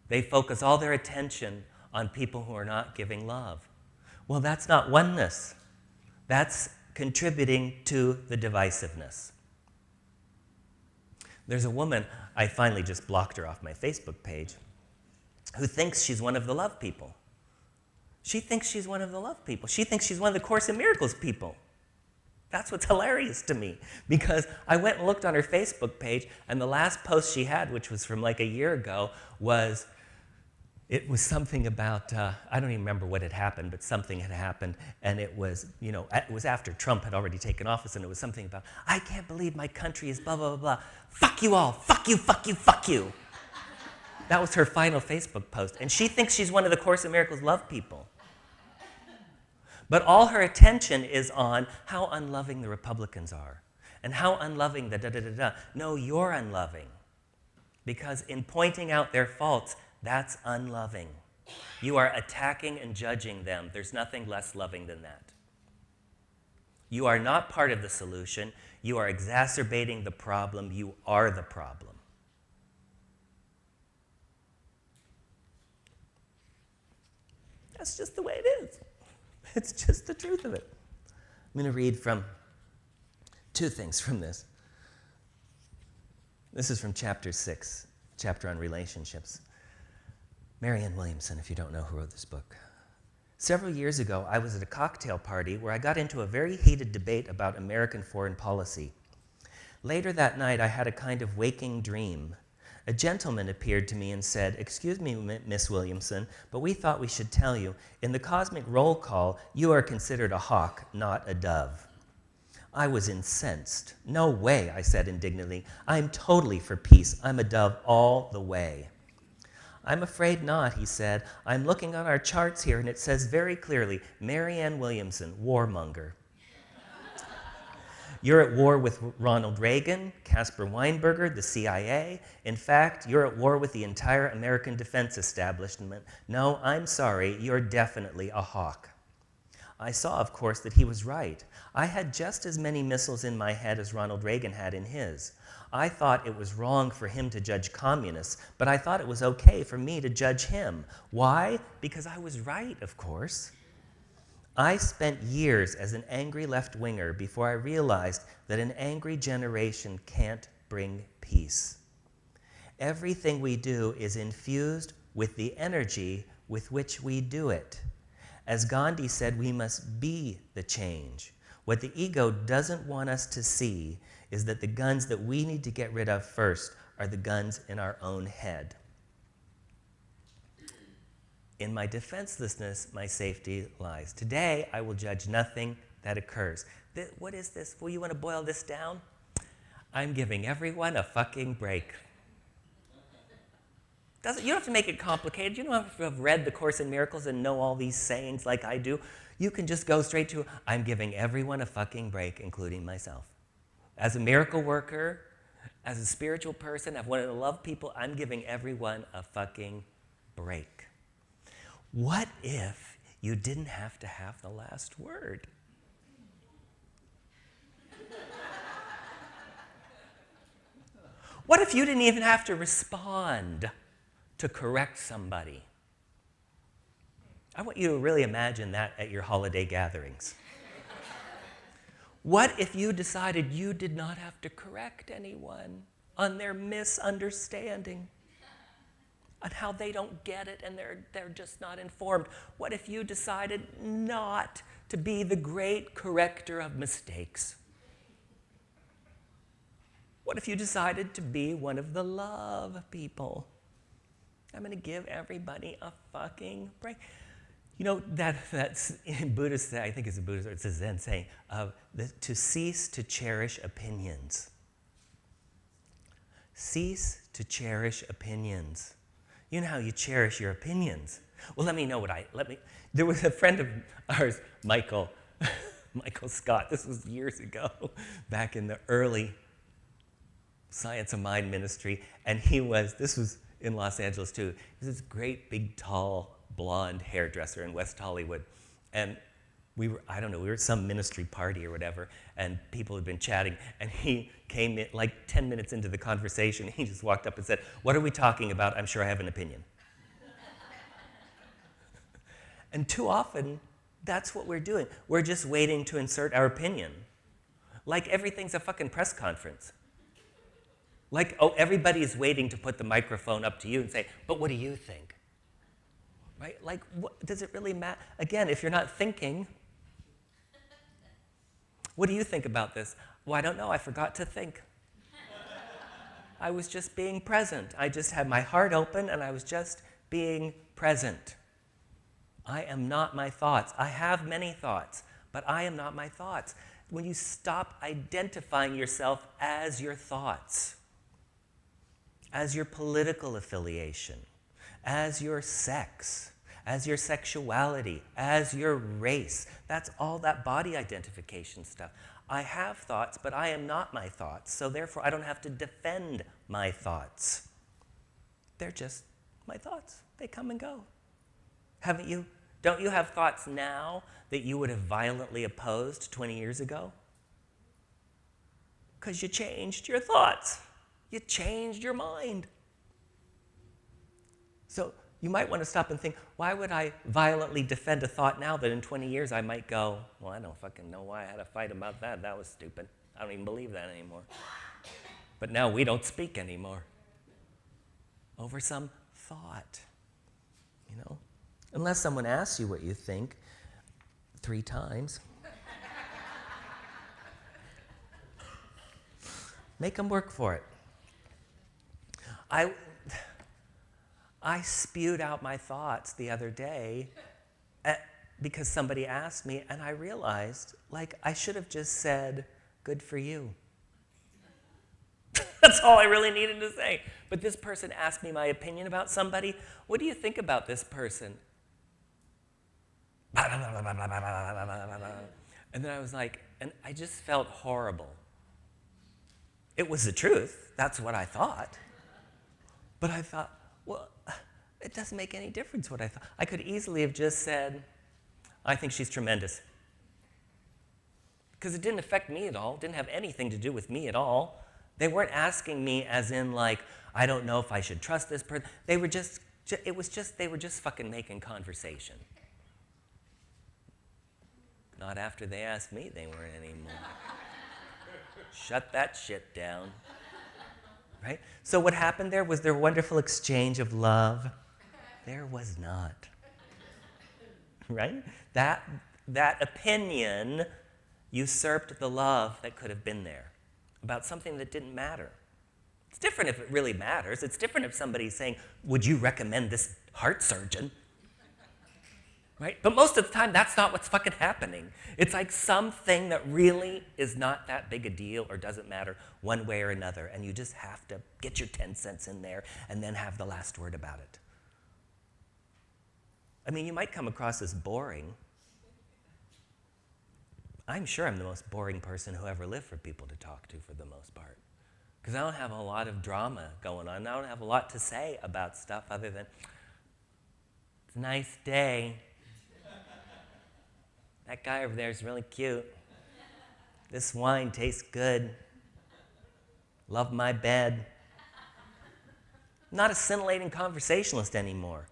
They focus all their attention on people who are not giving love. Well, that's not oneness. That's contributing to the divisiveness. There's a woman, I finally just blocked her off my Facebook page, who thinks she's one of the love people. She thinks she's one of the love people. She thinks she's one of the Course in Miracles people. That's what's hilarious to me, because I went and looked on her Facebook page, and the last post she had, which was from like a year ago, was something about, I don't even remember what had happened, but something had happened, and it was after Trump had already taken office, and it was something about, I can't believe my country is blah, blah, blah, blah. Fuck you all. Fuck you, fuck you, fuck you. That was her final Facebook post, and she thinks she's one of the Course in Miracles love people. But all her attention is on how unloving the Republicans are and how unloving the da-da-da-da. No, you're unloving. Because in pointing out their faults, that's unloving. You are attacking and judging them. There's nothing less loving than that. You are not part of the solution. You are exacerbating the problem. You are the problem. That's just the way it is. It's just the truth of it. I'm going to read from two things from this. This is from chapter 6, chapter on relationships. Marianne Williamson, if you don't know who wrote this book. Several years ago, I was at a cocktail party where I got into a very heated debate about American foreign policy. Later that night, I had a kind of waking dream. A gentleman appeared to me and said, "Excuse me, Miss Williamson, but we thought we should tell you, in the cosmic roll call, you are considered a hawk, not a dove." I was incensed. "No way," I said indignantly. "I'm totally for peace. I'm a dove all the way." "I'm afraid not," he said. "I'm looking on our charts here, and it says very clearly, Marianne Williamson, warmonger. You're at war with Ronald Reagan, Caspar Weinberger, the CIA. In fact, you're at war with the entire American defense establishment. No, I'm sorry, you're definitely a hawk." I saw, of course, that he was right. I had just as many missiles in my head as Ronald Reagan had in his. I thought it was wrong for him to judge communists, but I thought it was okay for me to judge him. Why? Because I was right, of course. I spent years as an angry left-winger before I realized that an angry generation can't bring peace. Everything we do is infused with the energy with which we do it. As Gandhi said, we must be the change. What the ego doesn't want us to see is that the guns that we need to get rid of first are the guns in our own head. In my defenselessness, my safety lies. Today, I will judge nothing that occurs. What is this? Well, you want to boil this down? I'm giving everyone a fucking break. You don't have to make it complicated. You don't have to have read the Course in Miracles and know all these sayings like I do. You can just go straight to, I'm giving everyone a fucking break, including myself. As a miracle worker, as a spiritual person, I've wanted to love people, I'm giving everyone a fucking break. What if you didn't have to have the last word? What if you didn't even have to respond to correct somebody? I want you to really imagine that at your holiday gatherings. What if you decided you did not have to correct anyone? on their misunderstanding, on how they don't get it and they're just not informed? What if you decided not to be the great corrector of mistakes? What if you decided to be one of the love people? I'm going to give everybody a fucking break. You know, that's in Buddhist, I think it's a Buddhist, or it's a Zen saying, to cease to cherish opinions. Cease to cherish opinions. You know how you cherish your opinions. Well, there was a friend of ours, Michael Scott. This was years ago, back in the early Science of Mind ministry. And this was in Los Angeles too. He was this great, big, tall, blonde hairdresser in West Hollywood. And we were at some ministry party or whatever, and people had been chatting, and he came in like 10 minutes into the conversation. He just walked up and said, "What are we talking about? I'm sure I have an opinion." And too often, that's what we're doing. We're just waiting to insert our opinion. Like everything's a fucking press conference. Like, everybody's waiting to put the microphone up to you and say, "But what do you think?" Right? Like, what, does it really matter? Again, if you're not thinking, what do you think about this? Well, I don't know. I forgot to think. I was just being present. I just had my heart open, and I was just being present. I am not my thoughts. I have many thoughts, but I am not my thoughts. When you stop identifying yourself as your thoughts, as your political affiliation, as your sex, as your sexuality, as your race. That's all that body identification stuff. I have thoughts, but I am not my thoughts, so therefore I don't have to defend my thoughts. They're just my thoughts. They come and go. Haven't you? Don't you have thoughts now that you would have violently opposed 20 years ago? Because you changed your thoughts. You changed your mind. So you might want to stop and think, why would I violently defend a thought now that in 20 years I might go, well, I don't fucking know why I had a fight about that. That was stupid. I don't even believe that anymore. But now we don't speak anymore over some thought, you know? Unless someone asks you what you think 3 times. Make them work for it. I spewed out my thoughts the other day because somebody asked me, and I realized, like, I should have just said, "Good for you." That's all I really needed to say. But this person asked me my opinion about somebody. What do you think about this person? And then I was like, and I just felt horrible. It was the truth. That's what I thought. But I thought, well, it doesn't make any difference what I thought. I could easily have just said, "I think she's tremendous." Because it didn't affect me at all. It didn't have anything to do with me at all. They weren't asking me as in like, I don't know if I should trust this person. They were just fucking making conversation. Not after they asked me, they weren't anymore. Shut that shit down. Right? So what happened there? Was there a wonderful exchange of love? There was not. Right? That opinion usurped the love that could have been there about something that didn't matter. It's different if it really matters. It's different if somebody's saying, "Would you recommend this heart surgeon?" Right? But most of the time, that's not what's fucking happening. It's like something that really is not that big a deal or doesn't matter one way or another, and you just have to get your 10 cents in there and then have the last word about it. I mean, you might come across as boring. I'm sure I'm the most boring person who ever lived for people to talk to for the most part, because I don't have a lot of drama going on. I don't have a lot to say about stuff other than, "It's a nice day. That guy over there is really cute. This wine tastes good. Love my bed." I'm not a scintillating conversationalist anymore.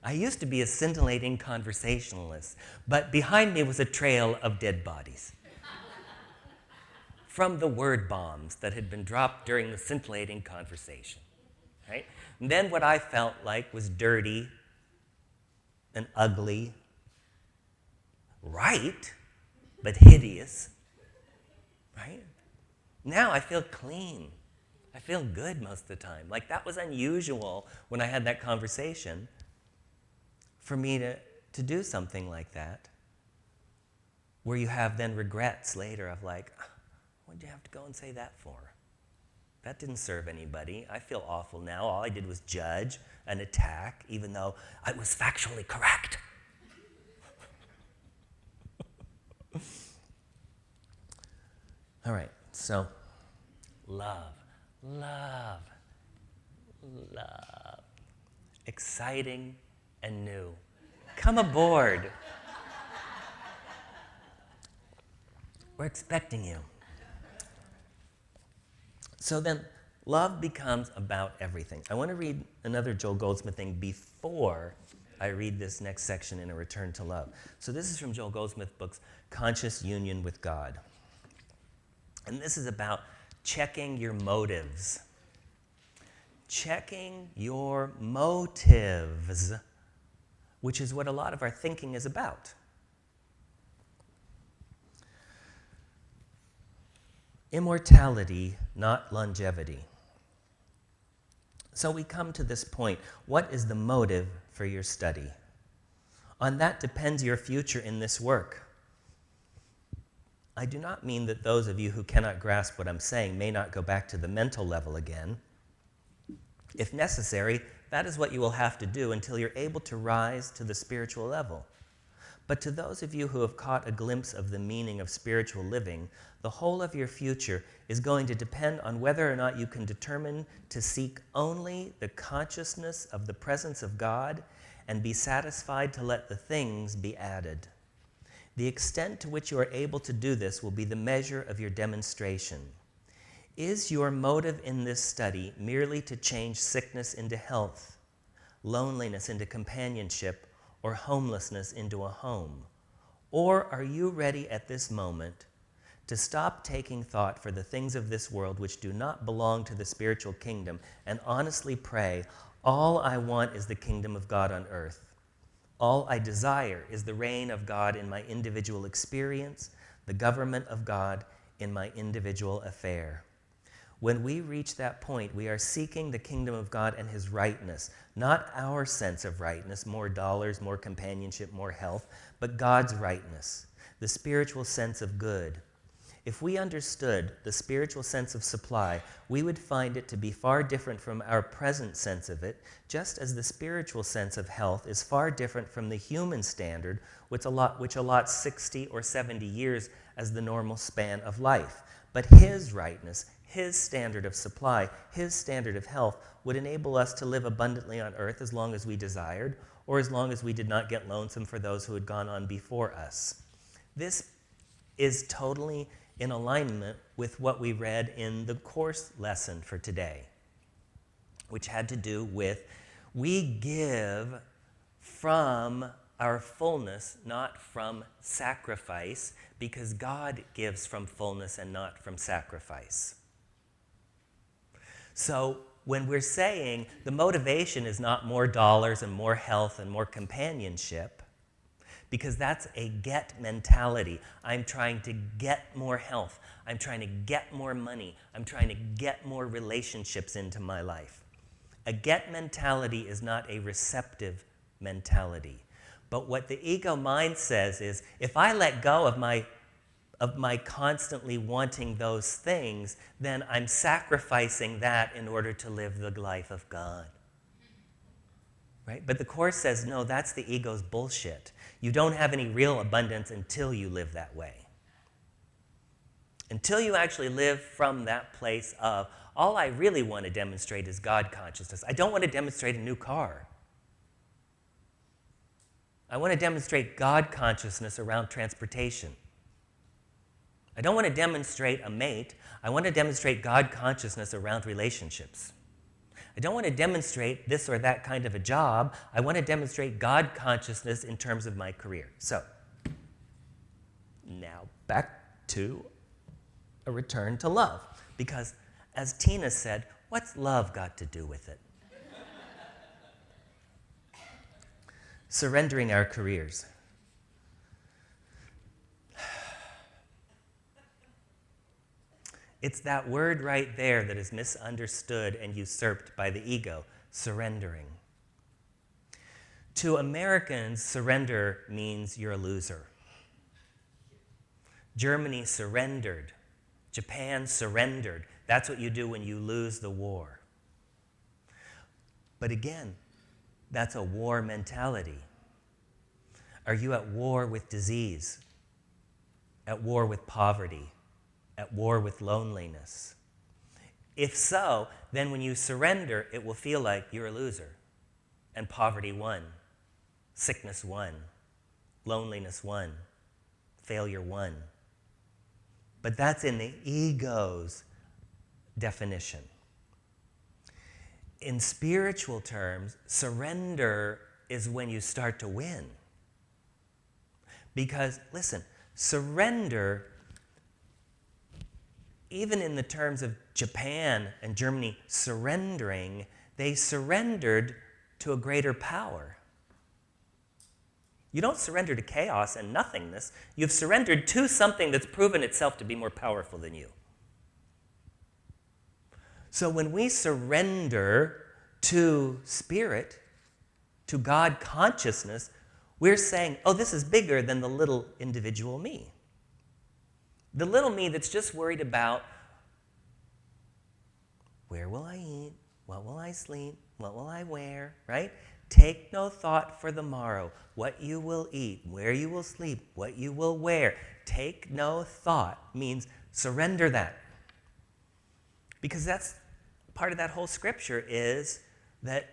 I used to be a scintillating conversationalist, but behind me was a trail of dead bodies. from the word bombs that had been dropped during the scintillating conversation, right? And then what I felt like was dirty and ugly, right, but hideous, right? Now I feel clean. I feel good most of the time. Like that was unusual when I had that conversation for me to do something like that, where you have then regrets later of like, what did you have to go and say that for? That didn't serve anybody. I feel awful now. All I did was judge and attack, even though I was factually correct. All right, so love, love, love. Exciting and new. Come aboard. We're expecting you. So then, love becomes about everything. I want to read another Joel Goldsmith thing before I read this next section in A Return to Love. So this is from Joel Goldsmith's books, Conscious Union with God. And this is about checking your motives. Checking your motives, which is what a lot of our thinking is about. Immortality, not longevity. So we come to this point. What is the motive for your study? On that depends your future in this work. I do not mean that those of you who cannot grasp what I'm saying may not go back to the mental level again. If necessary, that is what you will have to do until you're able to rise to the spiritual level. But to those of you who have caught a glimpse of the meaning of spiritual living, the whole of your future is going to depend on whether or not you can determine to seek only the consciousness of the presence of God and be satisfied to let the things be added. The extent to which you are able to do this will be the measure of your demonstration. Is your motive in this study merely to change sickness into health, loneliness into companionship, or homelessness into a home? Or are you ready at this moment to stop taking thought for the things of this world which do not belong to the spiritual kingdom and honestly pray, all I want is the kingdom of God on earth. All I desire is the reign of God in my individual experience, the government of God in my individual affair. When we reach that point, we are seeking the kingdom of God and his rightness, not our sense of rightness, more dollars, more companionship, more health, but God's rightness, the spiritual sense of good. If we understood the spiritual sense of supply, we would find it to be far different from our present sense of it, just as the spiritual sense of health is far different from the human standard, which allots 60 or 70 years as the normal span of life. But his rightness, his standard of supply, his standard of health would enable us to live abundantly on earth as long as we desired, or as long as we did not get lonesome for those who had gone on before us. This is totally in alignment with what we read in the course lesson for today, which had to do with we give from our fullness, not from sacrifice, because God gives from fullness and not from sacrifice. So when we're saying the motivation is not more dollars and more health and more companionship, because that's a get mentality. I'm trying to get more health. I'm trying to get more money. I'm trying to get more relationships into my life. A get mentality is not a receptive mentality. But what the ego mind says is, if I let go of my constantly wanting those things, then I'm sacrificing that in order to live the life of God. Right? But the Course says, no, that's the ego's bullshit. You don't have any real abundance until you live that way. Until you actually live from that place of, all I really want to demonstrate is God consciousness. I don't want to demonstrate a new car. I want to demonstrate God consciousness around transportation. I don't want to demonstrate a mate. I want to demonstrate God consciousness around relationships. I don't want to demonstrate this or that kind of a job. I want to demonstrate God consciousness in terms of my career. So, now back to a return to love. Because, as Tina said, what's love got to do with it? Surrendering our careers. It's that word right there that is misunderstood and usurped by the ego, surrendering. To Americans, surrender means you're a loser. Germany surrendered. Japan surrendered. That's what you do when you lose the war. But again, that's a war mentality. Are you at war with disease? At war with poverty? At war with loneliness? If so, then when you surrender, it will feel like you're a loser. And poverty won. Sickness won. Loneliness won. Failure won. But that's in the ego's definition. In spiritual terms, surrender is when you start to win. Because, listen, surrender, even in the terms of Japan and Germany surrendering, they surrendered to a greater power. You don't surrender to chaos and nothingness. You've surrendered to something that's proven itself to be more powerful than you. So when we surrender to spirit, to God consciousness, we're saying, oh, this is bigger than the little individual me. The little me that's just worried about where will I eat, what will I sleep, what will I wear, right? Take no thought for the morrow, what you will eat, where you will sleep, what you will wear. Take no thought means surrender that. Because that's part of that whole scripture is that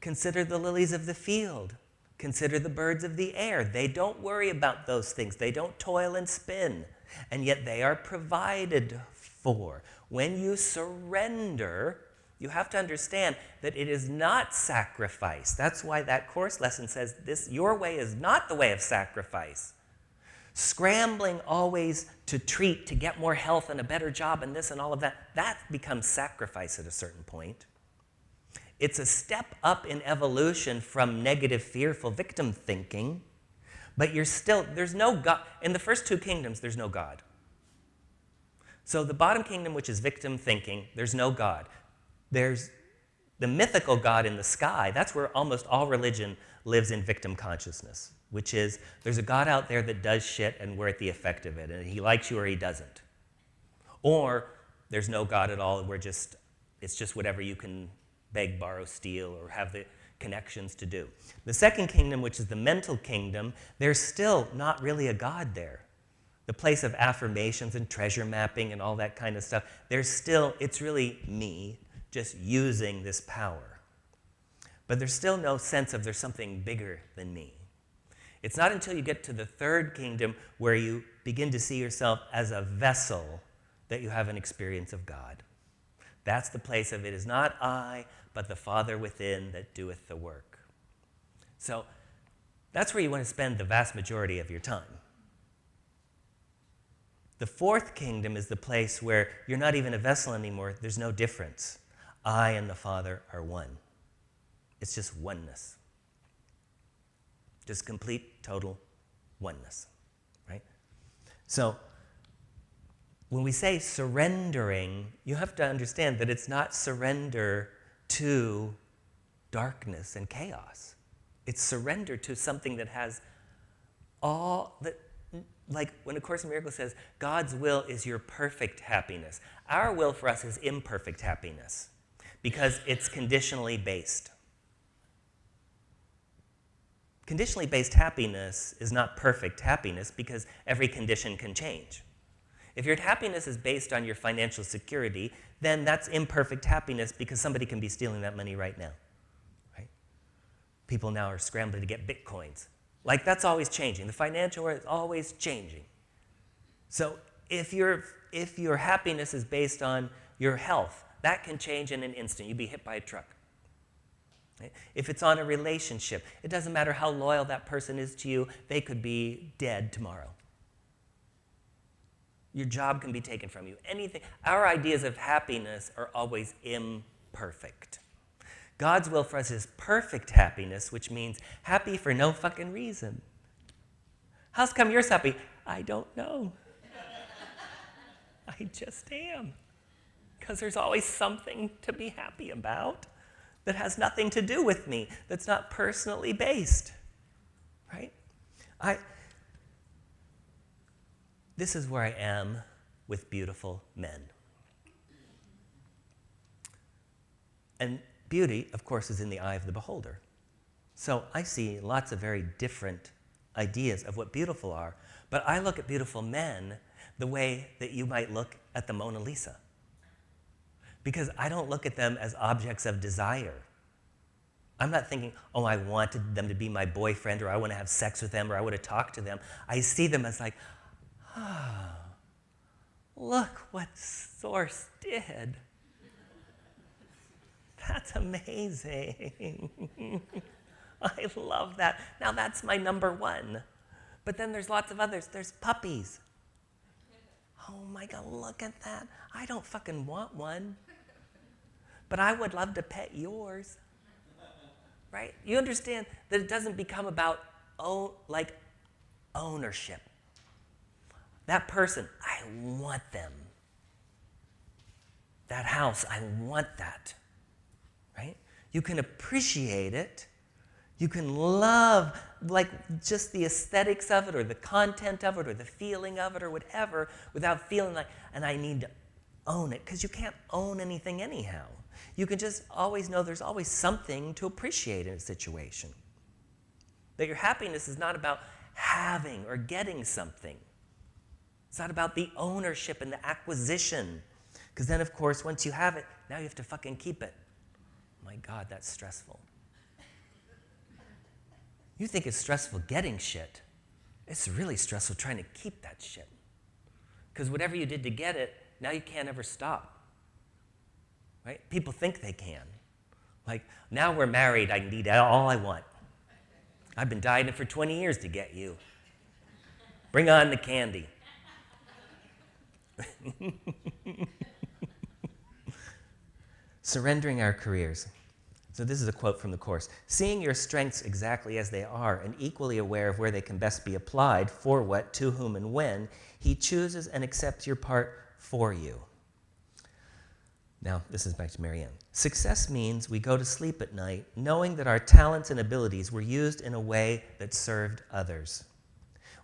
consider the lilies of the field, consider the birds of the air. They don't worry about those things. They don't toil and spin, and yet they are provided for. When you surrender, you have to understand that it is not sacrifice. That's why that course lesson says this, your way is not the way of sacrifice. Scrambling always to treat, to get more health and a better job and this and all of that, that becomes sacrifice at a certain point. It's a step up in evolution from negative, fearful victim thinking, but you're still, there's no God. In the first two kingdoms, there's no God. So the bottom kingdom, which is victim thinking, there's no God. There's the mythical God in the sky. That's where almost all religion lives in victim consciousness, which is there's a God out there that does shit and we're at the effect of it, and he likes you or he doesn't. Or there's no God at all, and it's just whatever you can beg, borrow, steal, or have the connections to do. The second kingdom, which is the mental kingdom, there's still not really a God there. The place of affirmations and treasure mapping and all that kind of stuff, it's really me just using this power. But there's still no sense of there's something bigger than me. It's not until you get to the third kingdom where you begin to see yourself as a vessel that you have an experience of God. That's the place of it is not I, but the Father within that doeth the work. So that's where you want to spend the vast majority of your time. The fourth kingdom is the place where you're not even a vessel anymore. There's no difference. I and the Father are one. It's just oneness. Just complete, total oneness, right? So when we say surrendering, you have to understand that it's not surrender to darkness and chaos. It's surrender to something that has all that, like when A Course in Miracles says, God's will is your perfect happiness. Our will for us is imperfect happiness because it's conditionally based. Conditionally based happiness is not perfect happiness because every condition can change. If your happiness is based on your financial security, then that's imperfect happiness because somebody can be stealing that money right now. Right? People now are scrambling to get bitcoins. Like that's always changing. The financial world is always changing. So if your happiness is based on your health, that can change in an instant. You'd be hit by a truck. Right? If it's on a relationship, it doesn't matter how loyal that person is to you, they could be dead tomorrow. Your job can be taken from you. Anything. Our ideas of happiness are always imperfect. God's will for us is perfect happiness, which means happy for no fucking reason. How's come you're happy? I don't know. I just am. Because there's always something to be happy about that has nothing to do with me, that's not personally based, right? This is where I am with beautiful men. And beauty, of course, is in the eye of the beholder. So I see lots of very different ideas of what beautiful are, but I look at beautiful men the way that you might look at the Mona Lisa. Because I don't look at them as objects of desire. I'm not thinking, oh, I wanted them to be my boyfriend, or I want to have sex with them, or I want to talk to them. I see them as like, look what Source did. That's amazing. I love that. Now that's my number one. But then there's lots of others. There's puppies. Oh my God, look at that. I don't fucking want one. But I would love to pet yours. Right? You understand that it doesn't become about ownership. That person, I want them. That house, I want that. Right? You can appreciate it. You can love just the aesthetics of it, or the content of it, or the feeling of it, or whatever, without feeling like, and I need to own it, because you can't own anything anyhow. You can just always know there's always something to appreciate in a situation. That your happiness is not about having or getting something. It's not about the ownership and the acquisition. Because then, of course, once you have it, now you have to fucking keep it. My God, that's stressful. You think it's stressful getting shit. It's really stressful trying to keep that shit. Because whatever you did to get it, now you can't ever stop. Right? People think they can. Like, now we're married, I need all I want. I've been dieting for 20 years to get you. Bring on the candy. Surrendering our careers. So this is a quote from the Course. Seeing your strengths exactly as they are and equally aware of where they can best be applied, for what, to whom, and when, he chooses and accepts your part for you. Now, this is back to Marianne. Success means we go to sleep at night knowing that our talents and abilities were used in a way that served others.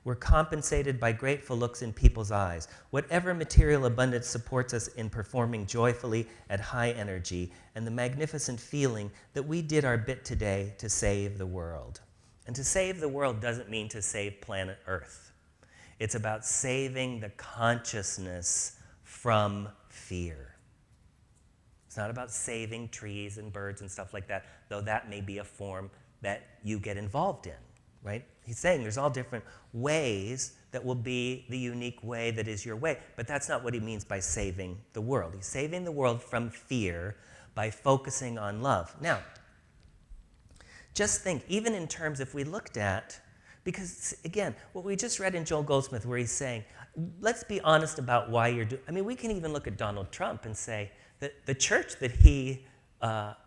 We're compensated by grateful looks in people's eyes. Whatever material abundance supports us in performing joyfully at high energy, and the magnificent feeling that we did our bit today to save the world. And to save the world doesn't mean to save planet Earth. It's about saving the consciousness from fear. It's not about saving trees and birds and stuff like that, though that may be a form that you get involved in, right? He's saying there's all different ways that will be the unique way that is your way, but that's not what he means by saving the world. He's saving the world from fear by focusing on love. Now, just think, even in terms if we looked at, because again, what we just read in Joel Goldsmith where he's saying, let's be honest about why you're doing, I mean, we can even look at Donald Trump and say, that the church that he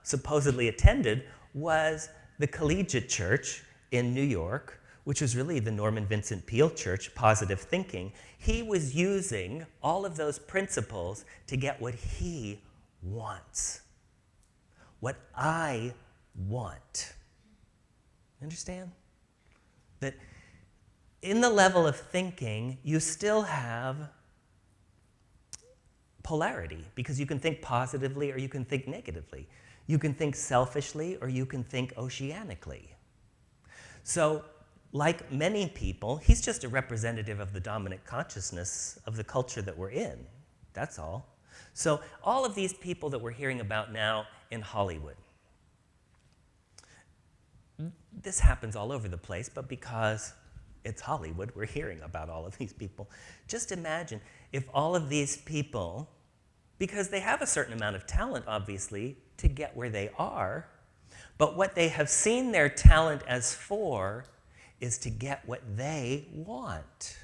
supposedly attended was the Collegiate Church in New York, which was really the Norman Vincent Peale Church, positive thinking. He was using all of those principles to get what he wants, what I want. Understand? That in the level of thinking, you still have polarity, because you can think positively or you can think negatively. You can think selfishly or you can think oceanically. So, like many people, he's just a representative of the dominant consciousness of the culture that we're in. That's all. So, all of these people that we're hearing about now in Hollywood, this happens all over the place, but because it's Hollywood, we're hearing about all of these people. Just imagine if all of these people, because they have a certain amount of talent, obviously, to get where they are, but what they have seen their talent as for is to get what they want.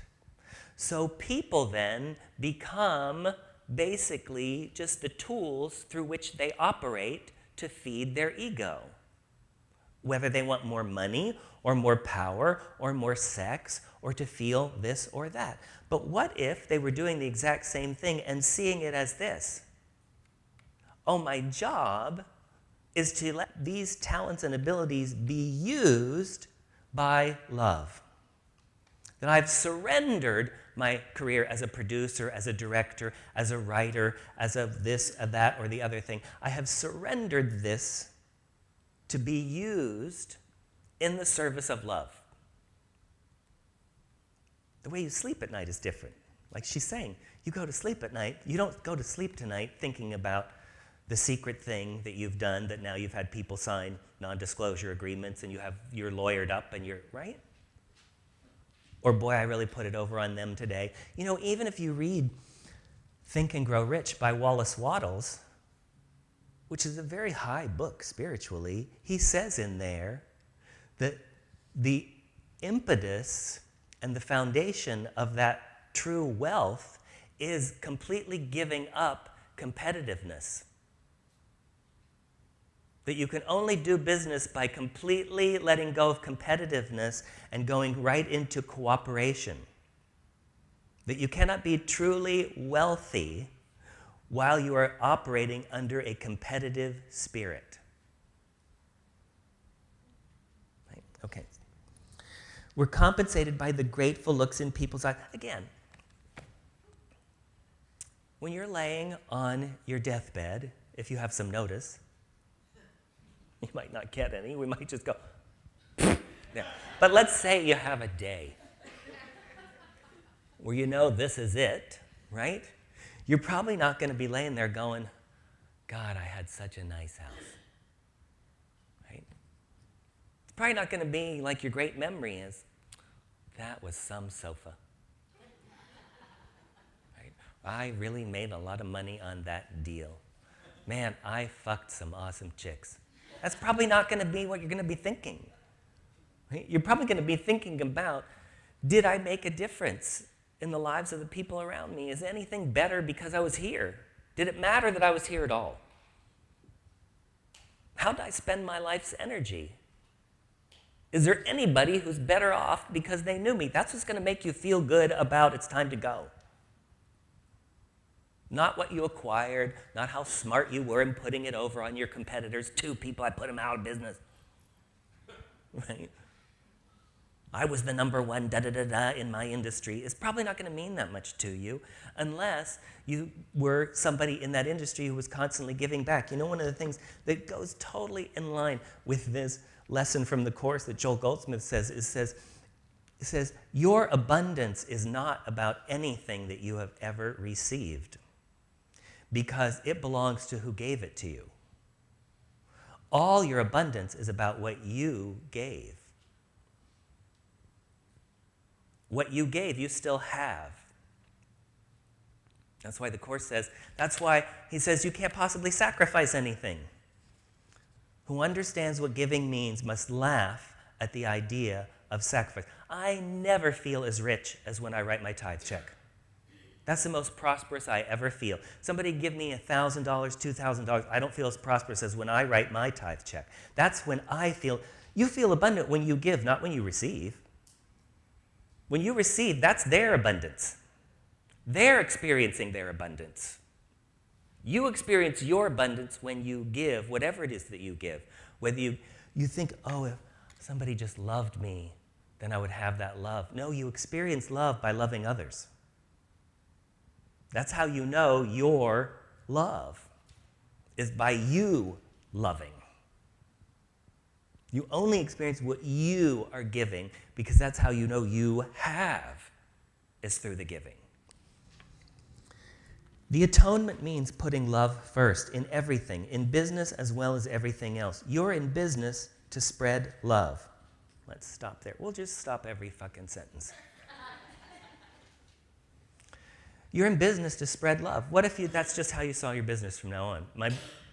So people then become basically just the tools through which they operate to feed their ego. Whether they want more money or more power or more sex or to feel this or that. But what if they were doing the exact same thing and seeing it as this? Oh, my job is to let these talents and abilities be used by love. That I've surrendered my career as a producer, as a director, as a writer, as a this, a that, or the other thing. I have surrendered this to be used in the service of love. The way you sleep at night is different. Like she's saying, you go to sleep at night, you don't go to sleep tonight thinking about the secret thing that you've done that now you've had people sign non-disclosure agreements and you're lawyered up and you're, right? Or boy, I really put it over on them today. You know, even if you read Think and Grow Rich by Wallace Wattles, which is a very high book spiritually, he says in there that the impetus and the foundation of that true wealth is completely giving up competitiveness. That you can only do business by completely letting go of competitiveness and going right into cooperation. That you cannot be truly wealthy while you are operating under a competitive spirit. Right? Okay. We're compensated by the grateful looks in people's eyes. Again, when you're laying on your deathbed, if you have some notice, you might not get any. We might just go, yeah. But let's say you have a day where you know this is it, right? You're probably not going to be laying there going, God, I had such a nice house, right? It's probably not going to be like your great memory is, that was some sofa, right? I really made a lot of money on that deal. Man, I fucked some awesome chicks. That's probably not going to be what you're going to be thinking. Right? You're probably going to be thinking about, did I make a difference in the lives of the people around me? Is anything better because I was here? Did it matter that I was here at all? How did I spend my life's energy? Is there anybody who's better off because they knew me? That's what's going to make you feel good about it's time to go. Not what you acquired, not how smart you were in putting it over on your competitors. 2 people, I put them out of business. Right? I was the number one da-da-da-da in my industry. It's probably not going to mean that much to you unless you were somebody in that industry who was constantly giving back. You know, one of the things that goes totally in line with this lesson from the Course that Joel Goldsmith says, it says, your abundance is not about anything that you have ever received, because it belongs to who gave it to you. All your abundance is about what you gave. What you gave, you still have. That's why the Course says, that's why he says you can't possibly sacrifice anything. Who understands what giving means must laugh at the idea of sacrifice. I never feel as rich as when I write my tithe check. That's the most prosperous I ever feel. Somebody give me $1,000, $2,000. I don't feel as prosperous as when I write my tithe check. That's when I feel, you feel abundant when you give, not when you receive. When you receive, that's their abundance. They're experiencing their abundance. You experience your abundance when you give, whatever it is that you give. Whether you think, oh, if somebody just loved me, then I would have that love. No, you experience love by loving others. That's how you know your love, is by you loving. You only experience what you are giving because that's how you know you have, is through the giving. The atonement means putting love first in everything, in business as well as everything else. You're in business to spread love. Let's stop there. We'll just stop every fucking sentence. You're in business to spread love. What if that's just how you saw your business from now on?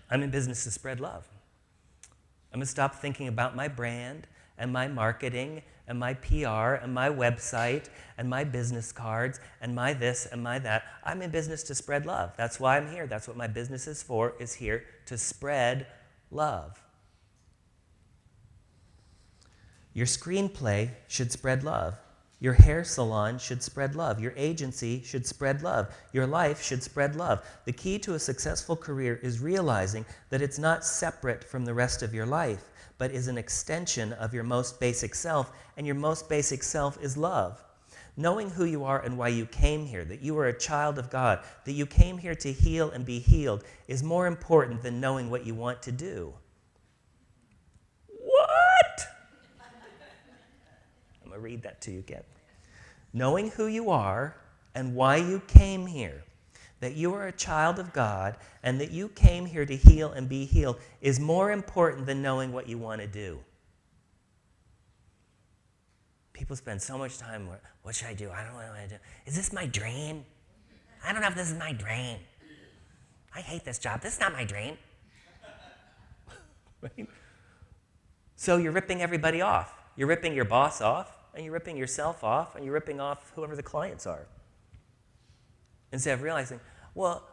I'm in business to spread love. I'm going to stop thinking about my brand and my marketing and my PR and my website and my business cards and my this and my that. I'm in business to spread love. That's why I'm here. That's what my business is for, is here to spread love. Your screenplay should spread love. Your hair salon should spread love. Your agency should spread love. Your life should spread love. The key to a successful career is realizing that it's not separate from the rest of your life, but is an extension of your most basic self, and your most basic self is love. Knowing who you are and why you came here, that you are a child of God, that you came here to heal and be healed, is more important than knowing what you want to do. What? I'm going to read that to you again. Knowing who you are and why you came here, that you are a child of God and that you came here to heal and be healed, is more important than knowing what you want to do. People spend so much time, what should I do? I don't know what to do. Is this my dream? I don't know if this is my dream. I hate this job. This is not my dream. Right? So you're ripping everybody off. You're ripping your boss off, and you're ripping yourself off, and you're ripping off whoever the clients are. Instead of realizing, well,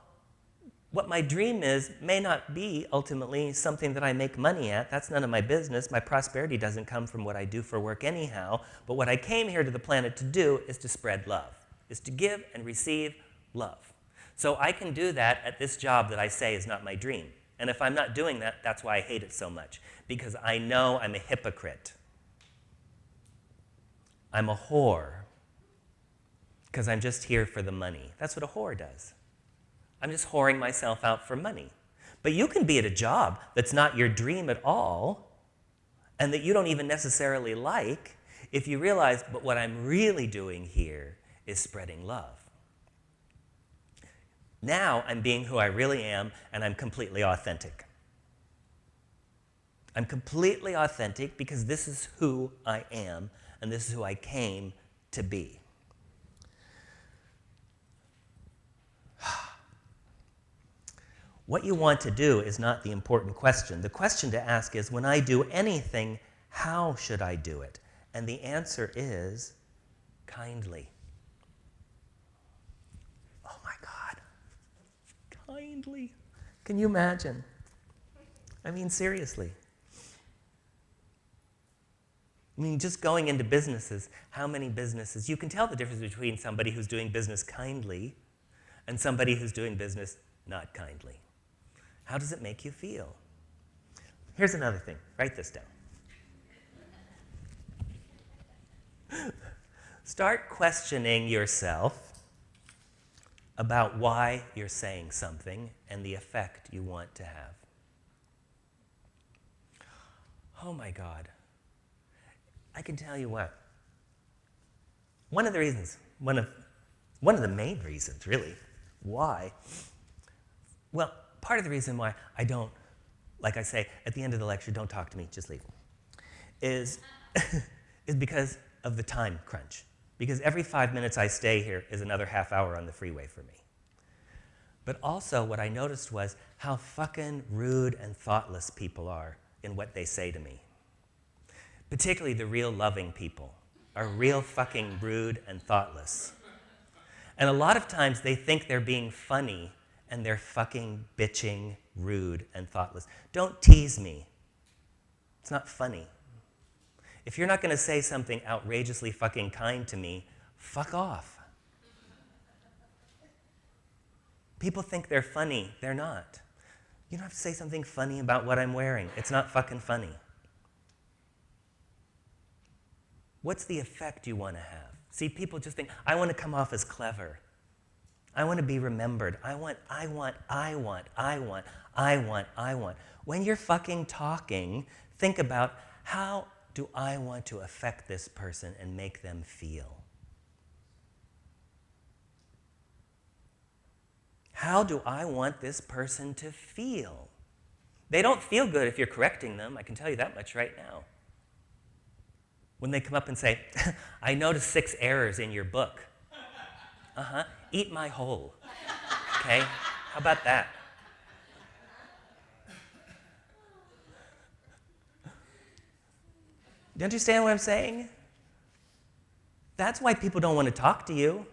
what my dream is may not be ultimately something that I make money at. That's none of my business. My prosperity doesn't come from what I do for work anyhow. But what I came here to the planet to do is to spread love, is to give and receive love. So I can do that at this job that I say is not my dream. And if I'm not doing that, that's why I hate it so much, because I know I'm a hypocrite. I'm a whore because I'm just here for the money. That's what a whore does. I'm just whoring myself out for money. But you can be at a job that's not your dream at all and that you don't even necessarily like if you realize, but what I'm really doing here is spreading love. Now I'm being who I really am, and I'm completely authentic. I'm completely authentic because this is who I am, and this is who I came to be. What you want to do is not the important question. The question to ask is, when I do anything, how should I do it? And the answer is kindly. Oh my God. Kindly. Can you imagine? I mean, seriously. I mean, just going into businesses, how many businesses? You can tell the difference between somebody who's doing business kindly and somebody who's doing business not kindly. How does it make you feel? Here's another thing. Write this down. Start questioning yourself about why you're saying something and the effect you want to have. Oh my God. I can tell you what. One of the reasons, one of the main reasons, really, why, well, part of the reason why I don't, like I say, at the end of the lecture, don't talk to me, just leave, is because of the time crunch. Because every 5 minutes I stay here is another half hour on the freeway for me. But also what I noticed was how fucking rude and thoughtless people are in what they say to me. Particularly the real loving people are real fucking rude and thoughtless. And a lot of times they think they're being funny and they're fucking bitching, rude, and thoughtless. Don't tease me. It's not funny. If you're not going to say something outrageously fucking kind to me, fuck off. People think they're funny. They're not. You don't have to say something funny about what I'm wearing. It's not fucking funny. What's the effect you want to have? See, people just think, I want to come off as clever. I want to be remembered. I want. When you're fucking talking, think about, how do I want to affect this person and make them feel? How do I want this person to feel? They don't feel good if you're correcting them. I can tell you that much right now. When they come up and say, I noticed 6 errors in your book. Eat my whole. Okay? How about that? Do you understand what I'm saying? That's why people don't want to talk to you.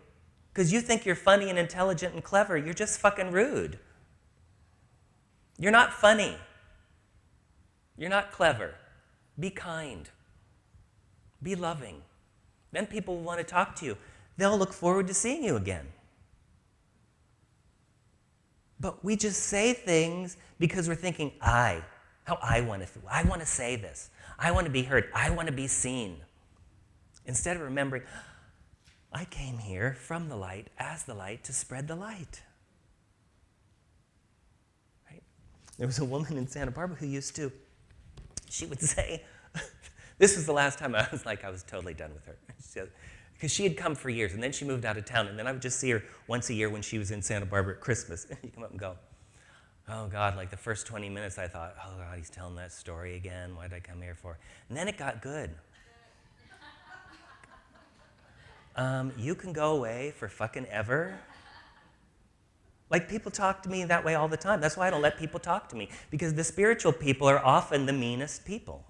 Because you think you're funny and intelligent and clever. You're just fucking rude. You're not funny. You're not clever. Be kind. Be loving. Then people will want to talk to you. They'll look forward to seeing you again. But we just say things because we're thinking, how I want to feel. I want to say this. I want to be heard. I want to be seen. Instead of remembering, I came here from the light, as the light, to spread the light. Right? There was a woman in Santa Barbara who she would say, this was the last time I was totally done with her. Because she had come for years, and then she moved out of town, and then I would just see her once a year when she was in Santa Barbara at Christmas. And you come up and go, oh God, like the first 20 minutes I thought, oh God, he's telling that story again. What did I come here for? And then it got good. You can go away for fucking ever. Like, people talk to me that way all the time. That's why I don't let people talk to me. Because the spiritual people are often the meanest people.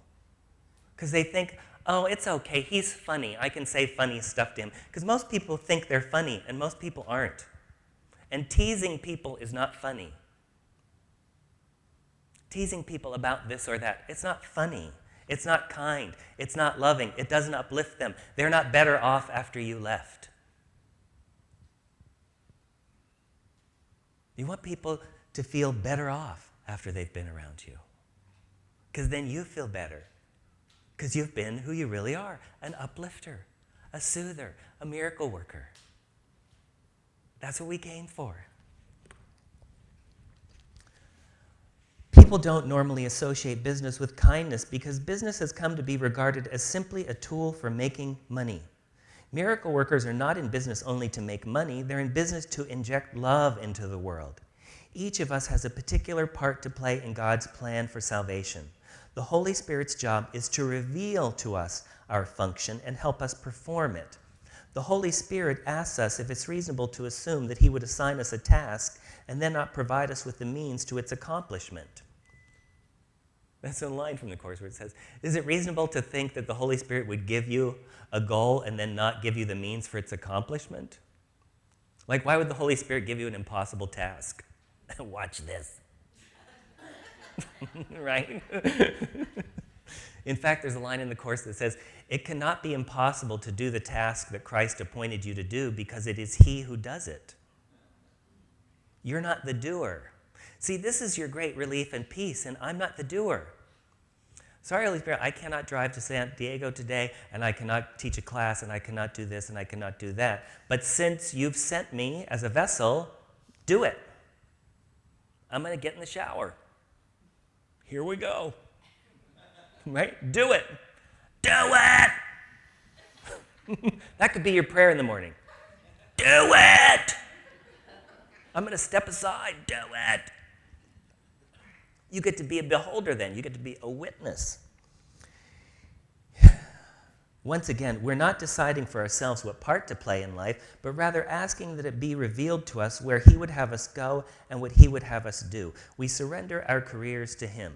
Because they think, oh, it's okay, he's funny. I can say funny stuff to him. Because most people think they're funny, and most people aren't. And teasing people is not funny. Teasing people about this or that, it's not funny. It's not kind. It's not loving. It doesn't uplift them. They're not better off after you left. You want people to feel better off after they've been around you. Because then you feel better. Because you've been who you really are, an uplifter, a soother, a miracle worker. That's what we came for. People don't normally associate business with kindness because business has come to be regarded as simply a tool for making money. Miracle workers are not in business only to make money, they're in business to inject love into the world. Each of us has a particular part to play in God's plan for salvation. The Holy Spirit's job is to reveal to us our function and help us perform it. The Holy Spirit asks us if it's reasonable to assume that He would assign us a task and then not provide us with the means to its accomplishment. That's a line from the Course where it says, is it reasonable to think that the Holy Spirit would give you a goal and then not give you the means for its accomplishment? Like, why would the Holy Spirit give you an impossible task? Watch this. Right? In fact, there's a line in the Course that says, it cannot be impossible to do the task that Christ appointed you to do because it is He who does it. You're not the doer. See, this is your great relief and peace, and I'm not the doer. Sorry, Holy Spirit, I cannot drive to San Diego today, and I cannot teach a class, and I cannot do this, and I cannot do that. But since you've sent me as a vessel, do it. I'm going to get in the shower. Here we go. Right? Do it. Do it! That could be your prayer in the morning. Do it! I'm going to step aside. Do it! You get to be a beholder then. You get to be a witness. Once again, we're not deciding for ourselves what part to play in life, but rather asking that it be revealed to us where He would have us go and what He would have us do. We surrender our careers to Him.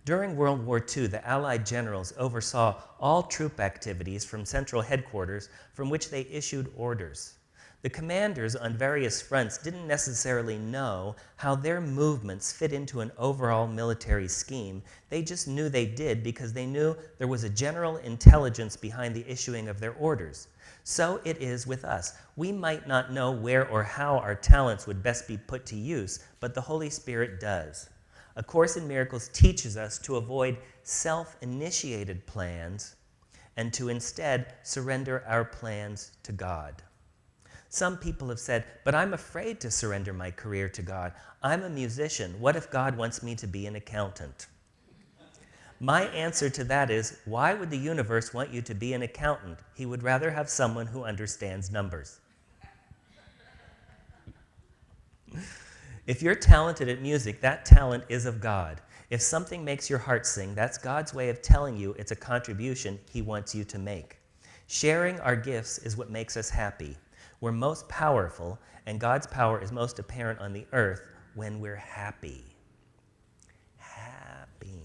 During World War II, the Allied generals oversaw all troop activities from central headquarters from which they issued orders. The commanders on various fronts didn't necessarily know how their movements fit into an overall military scheme. They just knew they did because they knew there was a general intelligence behind the issuing of their orders. So it is with us. We might not know where or how our talents would best be put to use, but the Holy Spirit does. A Course in Miracles teaches us to avoid self-initiated plans and to instead surrender our plans to God. Some people have said, but I'm afraid to surrender my career to God. I'm a musician. What if God wants me to be an accountant? My answer to that is, why would the universe want you to be an accountant? He would rather have someone who understands numbers. If you're talented at music, that talent is of God. If something makes your heart sing, that's God's way of telling you it's a contribution He wants you to make. Sharing our gifts is what makes us happy. We're most powerful, and God's power is most apparent on the earth when we're happy. Happy.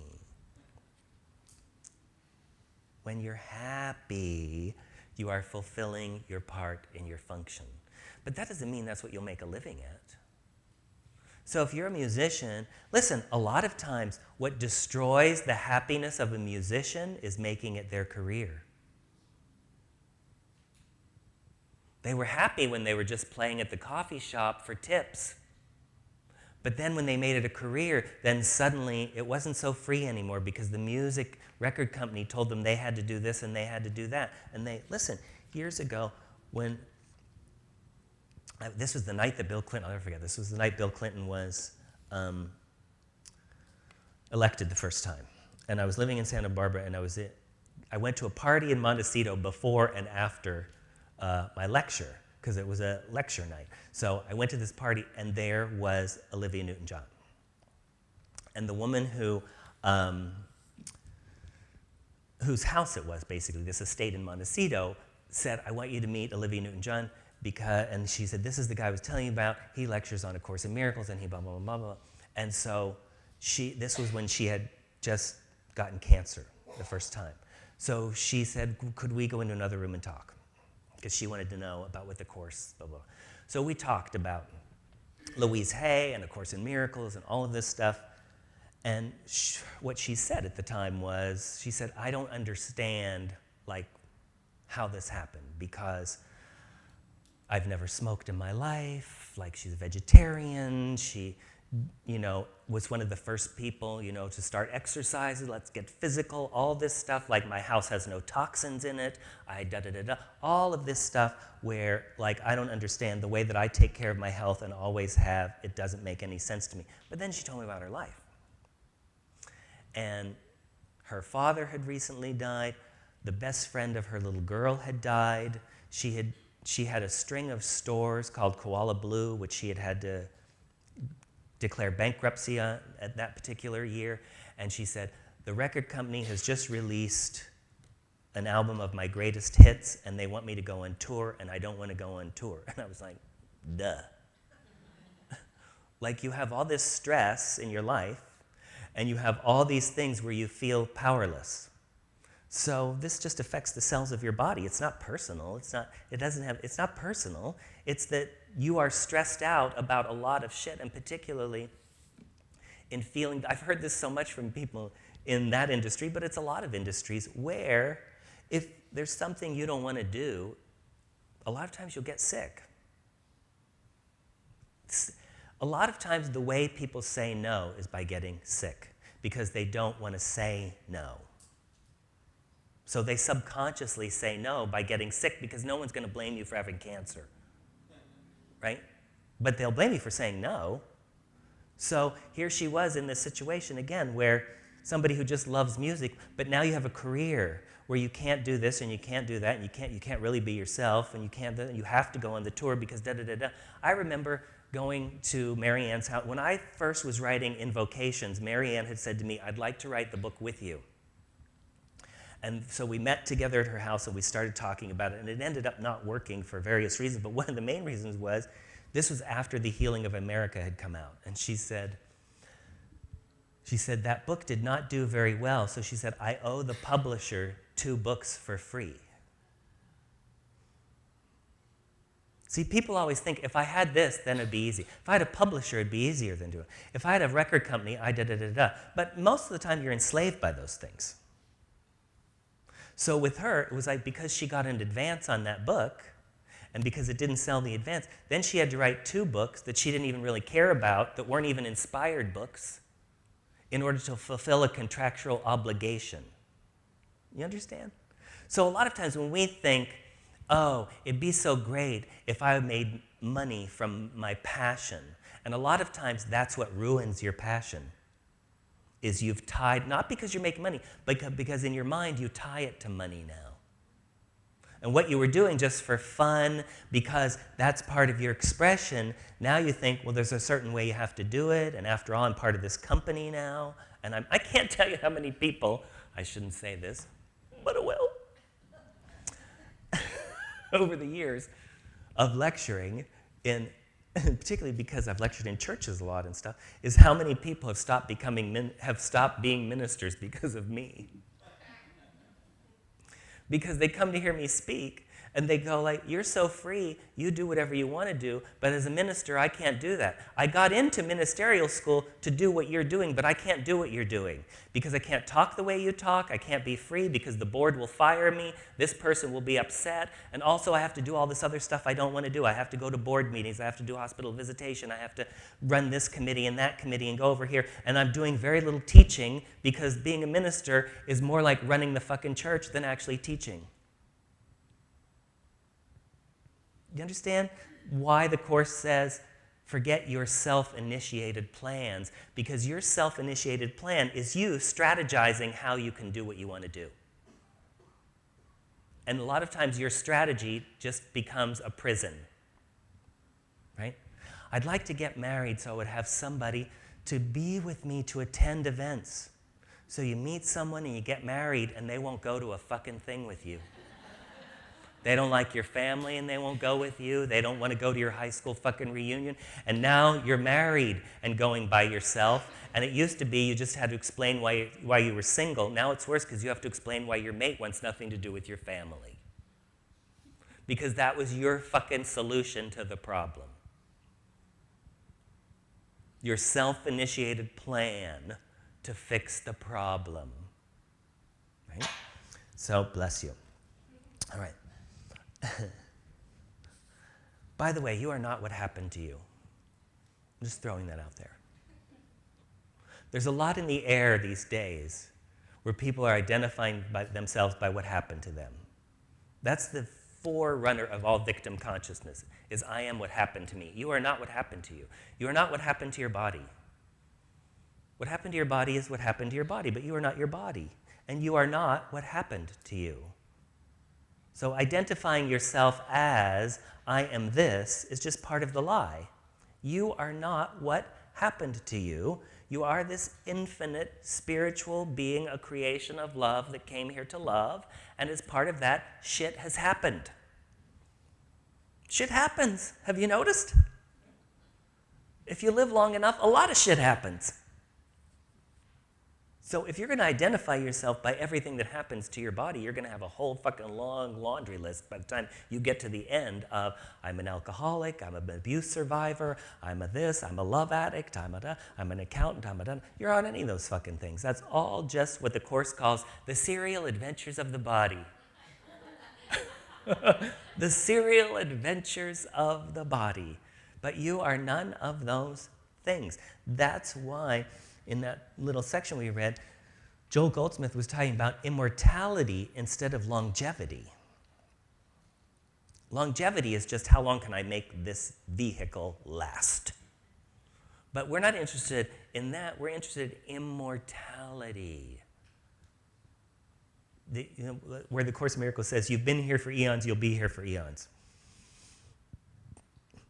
When you're happy, you are fulfilling your part in your function. But that doesn't mean that's what you'll make a living at. So if you're a musician, listen, a lot of times what destroys the happiness of a musician is making it their career. They were happy when they were just playing at the coffee shop for tips. But then when they made it a career, then suddenly it wasn't so free anymore because the music record company told them they had to do this and they had to do that. And listen, years ago when, this was the night that Bill Clinton, I'll never forget, this was the night Bill Clinton was elected the first time. And I was living in Santa Barbara and I went to a party in Montecito before and after my lecture, because it was a lecture night. So I went to this party, and there was Olivia Newton-John. And the woman whose house it was, basically, this estate in Montecito, said, I want you to meet Olivia Newton-John, and she said, this is the guy I was telling you about. He lectures on A Course in Miracles, and he blah, blah, blah, blah, blah. And so this was when she had just gotten cancer the first time. So she said, could we go into another room and talk? Because she wanted to know about what the Course, blah, blah. So we talked about Louise Hay and A Course in Miracles and all of this stuff. And what she said at the time was, she said, I don't understand, how this happened, because I've never smoked in my life. She's a vegetarian. She, was one of the first people, to start exercising. Let's get physical, all this stuff. My house has no toxins in it. All of this stuff where, I don't understand the way that I take care of my health and always have. It doesn't make any sense to me. But then she told me about her life. And her father had recently died. The best friend of her little girl had died. She had a string of stores called Koala Blue, which she had to declare bankruptcy at that particular year. And she said, the record company has just released an album of my greatest hits, and they want me to go on tour, and I don't want to go on tour. And I was like, duh. You have all this stress in your life, and you have all these things where you feel powerless. So this just affects the cells of your body. It's not personal. It's not personal. It's that you are stressed out about a lot of shit, and particularly in feeling, I've heard this so much from people in that industry, but it's a lot of industries where if there's something you don't want to do, a lot of times you'll get sick. A lot of times the way people say no is by getting sick because they don't want to say no. So they subconsciously say no by getting sick because no one's going to blame you for having cancer, right? But they'll blame you for saying no. So here she was in this situation again where somebody who just loves music, but now you have a career where you can't do this and you can't do that and you can't really be yourself and you have to go on the tour because da-da-da-da. I remember going to Mary Ann's house. When I first was writing Invocations, Mary Ann had said to me, I'd like to write the book with you. And so we met together at her house and we started talking about it, and it ended up not working for various reasons, but one of the main reasons was this was after The Healing of America had come out. And she said, that book did not do very well, so she said, I owe the publisher 2 books for free. See, people always think, if I had this, then it'd be easy. If I had a publisher, it'd be easier than doing it. If I had a record company, da-da-da-da. But most of the time, you're enslaved by those things. So with her, it was because she got an advance on that book, and because it didn't sell the advance, then she had to write 2 books that she didn't even really care about, that weren't even inspired books, in order to fulfill a contractual obligation. You understand? So a lot of times when we think, oh, it'd be so great if I made money from my passion, and a lot of times that's what ruins your passion. Is you've tied, not because you're making money, but because in your mind you tie it to money now. And what you were doing just for fun, because that's part of your expression, now you think, well, there's a certain way you have to do it, and after all, I'm part of this company now, and I can't tell you how many people, I shouldn't say this, but I will, over the years of lecturing particularly because I've lectured in churches a lot and stuff, is how many people have stopped being ministers because of me. because they come to hear me speak, and they go like, you're so free, you do whatever you want to do, but as a minister, I can't do that. I got into ministerial school to do what you're doing, but I can't do what you're doing because I can't talk the way you talk, I can't be free because the board will fire me, this person will be upset, and also I have to do all this other stuff I don't want to do. I have to go to board meetings, I have to do hospital visitation, I have to run this committee and that committee and go over here, and I'm doing very little teaching because being a minister is more like running the fucking church than actually teaching. You understand why the Course says, forget your self-initiated plans? Because your self-initiated plan is you strategizing how you can do what you want to do. And a lot of times your strategy just becomes a prison, right? I'd like to get married so I would have somebody to be with me to attend events. So you meet someone and you get married and they won't go to a fucking thing with you. They don't like your family and they won't go with you. They don't want to go to your high school fucking reunion. And now you're married and going by yourself. And it used to be you just had to explain why you were single. Now it's worse because you have to explain why your mate wants nothing to do with your family. Because that was your fucking solution to the problem. Your self-initiated plan to fix the problem. Right? So, bless you. All right. By the way, you are not what happened to you. I'm just throwing that out there. There's a lot in the air these days where people are identifying themselves by what happened to them. That's the forerunner of all victim consciousness, is I am what happened to me. You are not what happened to you. You are not what happened to your body. What happened to your body is what happened to your body, but you are not your body. And you are not what happened to you. So identifying yourself as, I am this, is just part of the lie. You are not what happened to you. You are this infinite spiritual being, a creation of love that came here to love, and as part of that, shit has happened. Shit happens. Have you noticed? If you live long enough, a lot of shit happens. So if you're going to identify yourself by everything that happens to your body, you're going to have a whole fucking long laundry list by the time you get to the end of, I'm an alcoholic, I'm an abuse survivor, I'm a this, I'm a love addict, I'm an accountant, I'm a done. You're on any of those fucking things. That's all just what the Course calls the serial adventures of the body. The serial adventures of the body. But you are none of those things. That's why in that little section we read, Joel Goldsmith was talking about immortality instead of longevity. Longevity is just how long can I make this vehicle last? But we're not interested in that. We're interested in immortality. Where the Course in Miracles says, you've been here for eons, you'll be here for eons.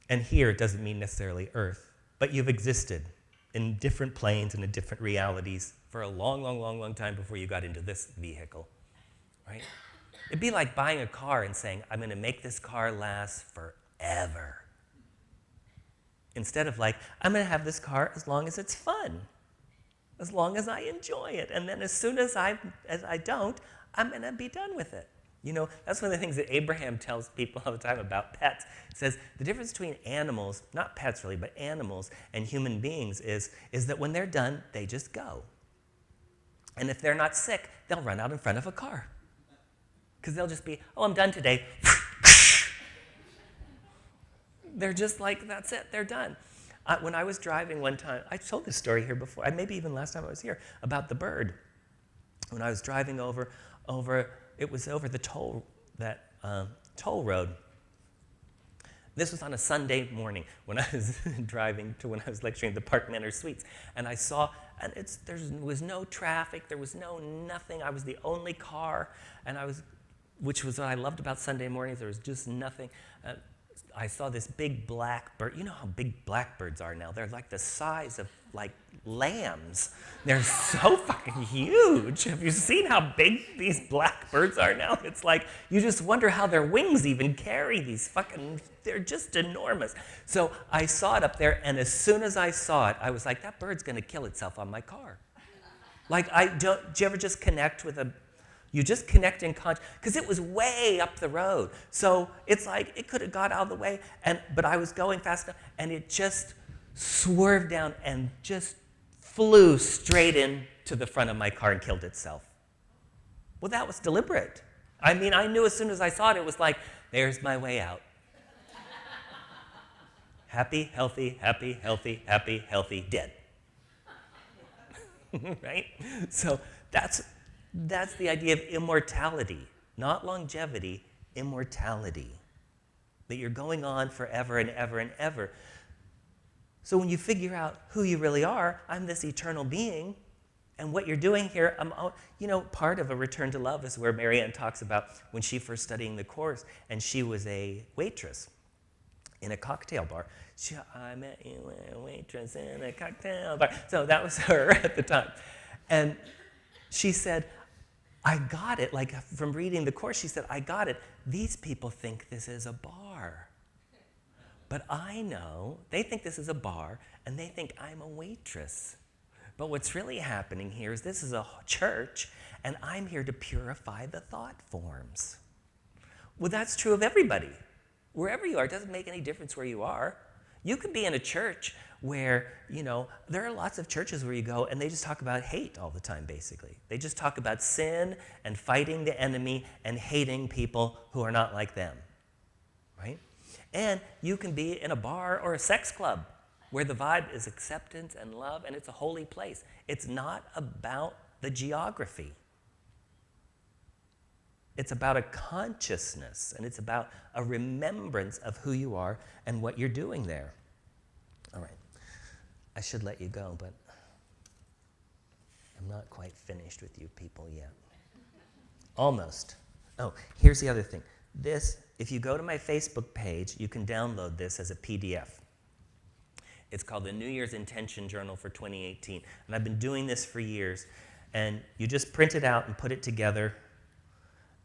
And here doesn't mean necessarily Earth, but you've existed in different planes and in different realities for a long, long, long, long time before you got into this vehicle, right? It'd be like buying a car and saying, I'm going to make this car last forever. Instead of like, I'm going to have this car as long as it's fun, as long as I enjoy it. And then as soon as I don't, I'm going to be done with it. You know, that's one of the things that Abraham tells people all the time about pets. He says the difference between animals, not pets really, but animals and human beings is that when they're done, they just go. And if they're not sick, they'll run out in front of a car. Because they'll just be, oh, I'm done today. They're just like, that's it, they're done. When I was driving one time, I told this story here before, maybe even last time I was here, about the bird. When I was driving over it was over the toll road. This was on a Sunday morning when I was driving to when I was lecturing at the Park Manor Suites. And I saw, and there was no traffic, there was nothing. I was the only car, which was what I loved about Sunday mornings. There was just nothing. I saw this big black bird. You know how big blackbirds are now. They're like the size of like lambs. They're so fucking huge. Have you seen how big these blackbirds are now? It's like, you just wonder how their wings even carry these fucking, they're just enormous. So I saw it up there, and as soon as I saw it, I was like, that bird's gonna kill itself on my car. Like, do you ever just connect with You just connect in conscious, because it was way up the road. So it's like it could have got out of the way, but I was going fast enough, and it just swerved down and just flew straight into the front of my car and killed itself. Well, that was deliberate. I mean, I knew as soon as I saw it, it was like, there's my way out. Happy, healthy, happy, healthy, happy, healthy, dead. Right? So that's the idea of immortality, not longevity, immortality. That you're going on forever and ever and ever. So when you figure out who you really are, I'm this eternal being, and what you're doing here, part of a return to love is where Marianne talks about when she first studying the course, and she was a waitress in a cocktail bar. I met you, a waitress in a cocktail bar. So that was her at the time. And she said, I got it. Like from reading the course, she said, I got it. These people think this is a bar. But I know they think this is a bar, and they think I'm a waitress. But what's really happening here is this is a church, and I'm here to purify the thought forms. Well, that's true of everybody. Wherever you are, it doesn't make any difference where you are. You could be in a church where, there are lots of churches where you go and they just talk about hate all the time, basically. They just talk about sin and fighting the enemy and hating people who are not like them, right? And you can be in a bar or a sex club where the vibe is acceptance and love, and it's a holy place. It's not about the geography. It's about a consciousness, and it's about a remembrance of who you are and what you're doing there. All right. I should let you go, but I'm not quite finished with you people yet. Almost. Oh, here's the other thing. If you go to my Facebook page, you can download this as a PDF. It's called the New Year's Intention Journal for 2018. And I've been doing this for years. And you just print it out and put it together.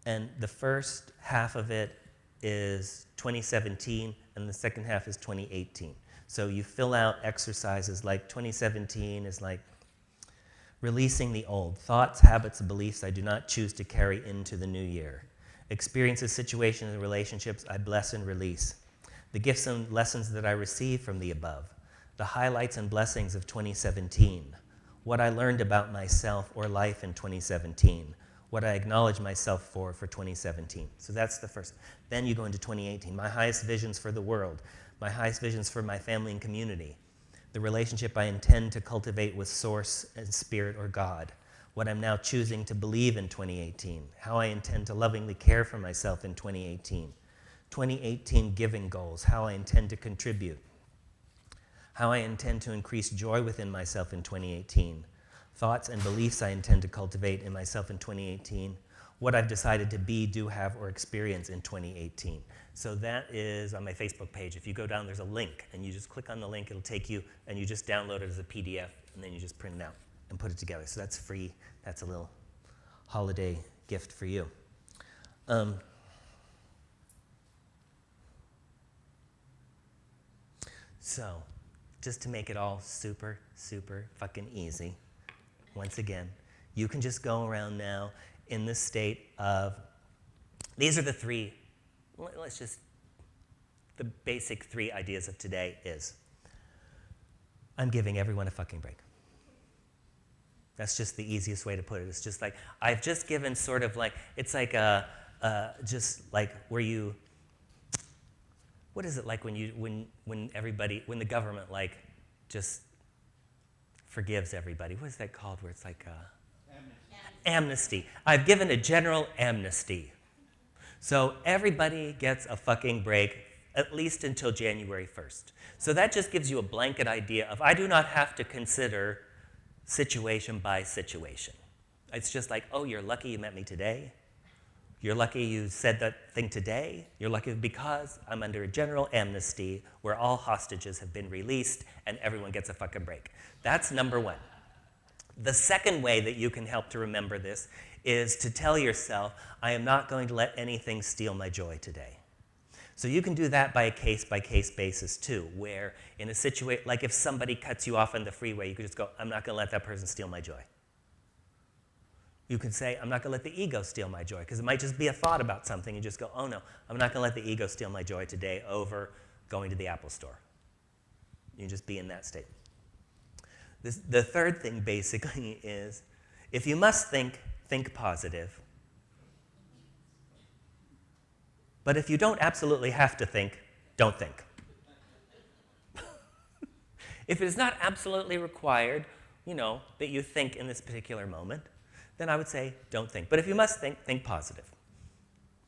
And the first half of it is 2017, and the second half is 2018. So you fill out exercises like 2017 is like releasing the old thoughts, habits, and beliefs I do not choose to carry into the new year. Experiences, situations, and relationships I bless and release. The gifts and lessons that I receive from the above. The highlights and blessings of 2017. What I learned about myself or life in 2017. What I acknowledge myself for 2017. So that's the first. Then you go into 2018. My highest visions for the world. My highest visions for my family and community. The relationship I intend to cultivate with Source and Spirit or God. What I'm now choosing to believe in 2018. How I intend to lovingly care for myself in 2018. 2018 giving goals. How I intend to contribute. How I intend to increase joy within myself in 2018. Thoughts and beliefs I intend to cultivate in myself in 2018, what I've decided to be, do, have, or experience in 2018. So that is on my Facebook page. If you go down, there's a link, and you just click on the link, it'll take you, and you just download it as a PDF, and then you just print it out and put it together. So that's free. That's a little holiday gift for you. So just to make it all super, super fucking easy, once again, you can just go around now in the state of, these are the three, the basic three ideas of today is, I'm giving everyone a fucking break. That's just the easiest way to put it. It's just like, I've just given sort of like, it's like just like where you, what is it like when the government like just forgives everybody? What is that called where it's like amnesty. I've given a general amnesty. So everybody gets a fucking break at least until January 1st. So that just gives you a blanket idea of I do not have to consider situation by situation. It's just like, oh, you're lucky you met me today. You're lucky you said that thing today. You're lucky because I'm under a general amnesty where all hostages have been released and everyone gets a fucking break. That's number one. The second way that you can help to remember this is to tell yourself, I am not going to let anything steal my joy today. So you can do that by a case-by-case basis too, where in a situation, like if somebody cuts you off on the freeway, you could just go, I'm not going to let that person steal my joy. You could say, I'm not going to let the ego steal my joy, because it might just be a thought about something. You just go, oh no, I'm not going to let the ego steal my joy today over going to the Apple store. You just be in that state. The third thing basically is, if you must think, think positive. But if you don't absolutely have to think, don't think. If it is not absolutely required, that you think in this particular moment, then I would say don't think. But if you must think, think positive.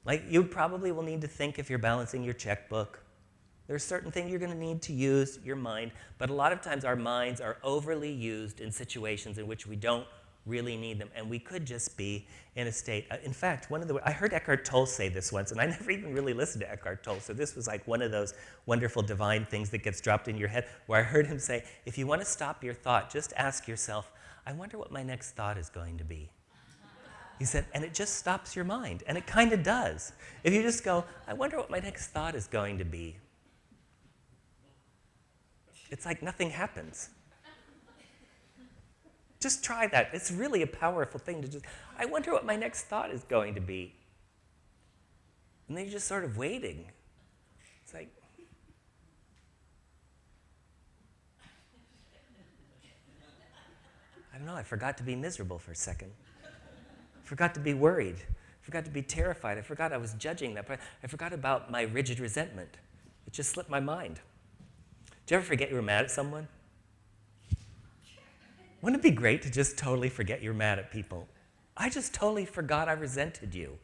Like, you probably will need to think if you're balancing your checkbook. There's certain things you're going to need to use your mind, but a lot of times our minds are overly used in situations in which we don't really need them, and we could just be in a state. In fact, I heard Eckhart Tolle say this once, and I never even really listened to Eckhart Tolle, so this was like one of those wonderful divine things that gets dropped in your head, where I heard him say, if you want to stop your thought, just ask yourself, I wonder what my next thought is going to be. He said, and it just stops your mind, and it kind of does. If you just go, I wonder what my next thought is going to be, it's like nothing happens. Just try that. It's really a powerful thing to just, I wonder what my next thought is going to be. And then you're just sort of waiting. It's like, I don't know, I forgot to be miserable for a second. I forgot to be worried. I forgot to be terrified. I forgot I was judging that. I forgot about my rigid resentment. It just slipped my mind. Did you ever forget you were mad at someone? Wouldn't it be great to just totally forget you're mad at people? I just totally forgot I resented you.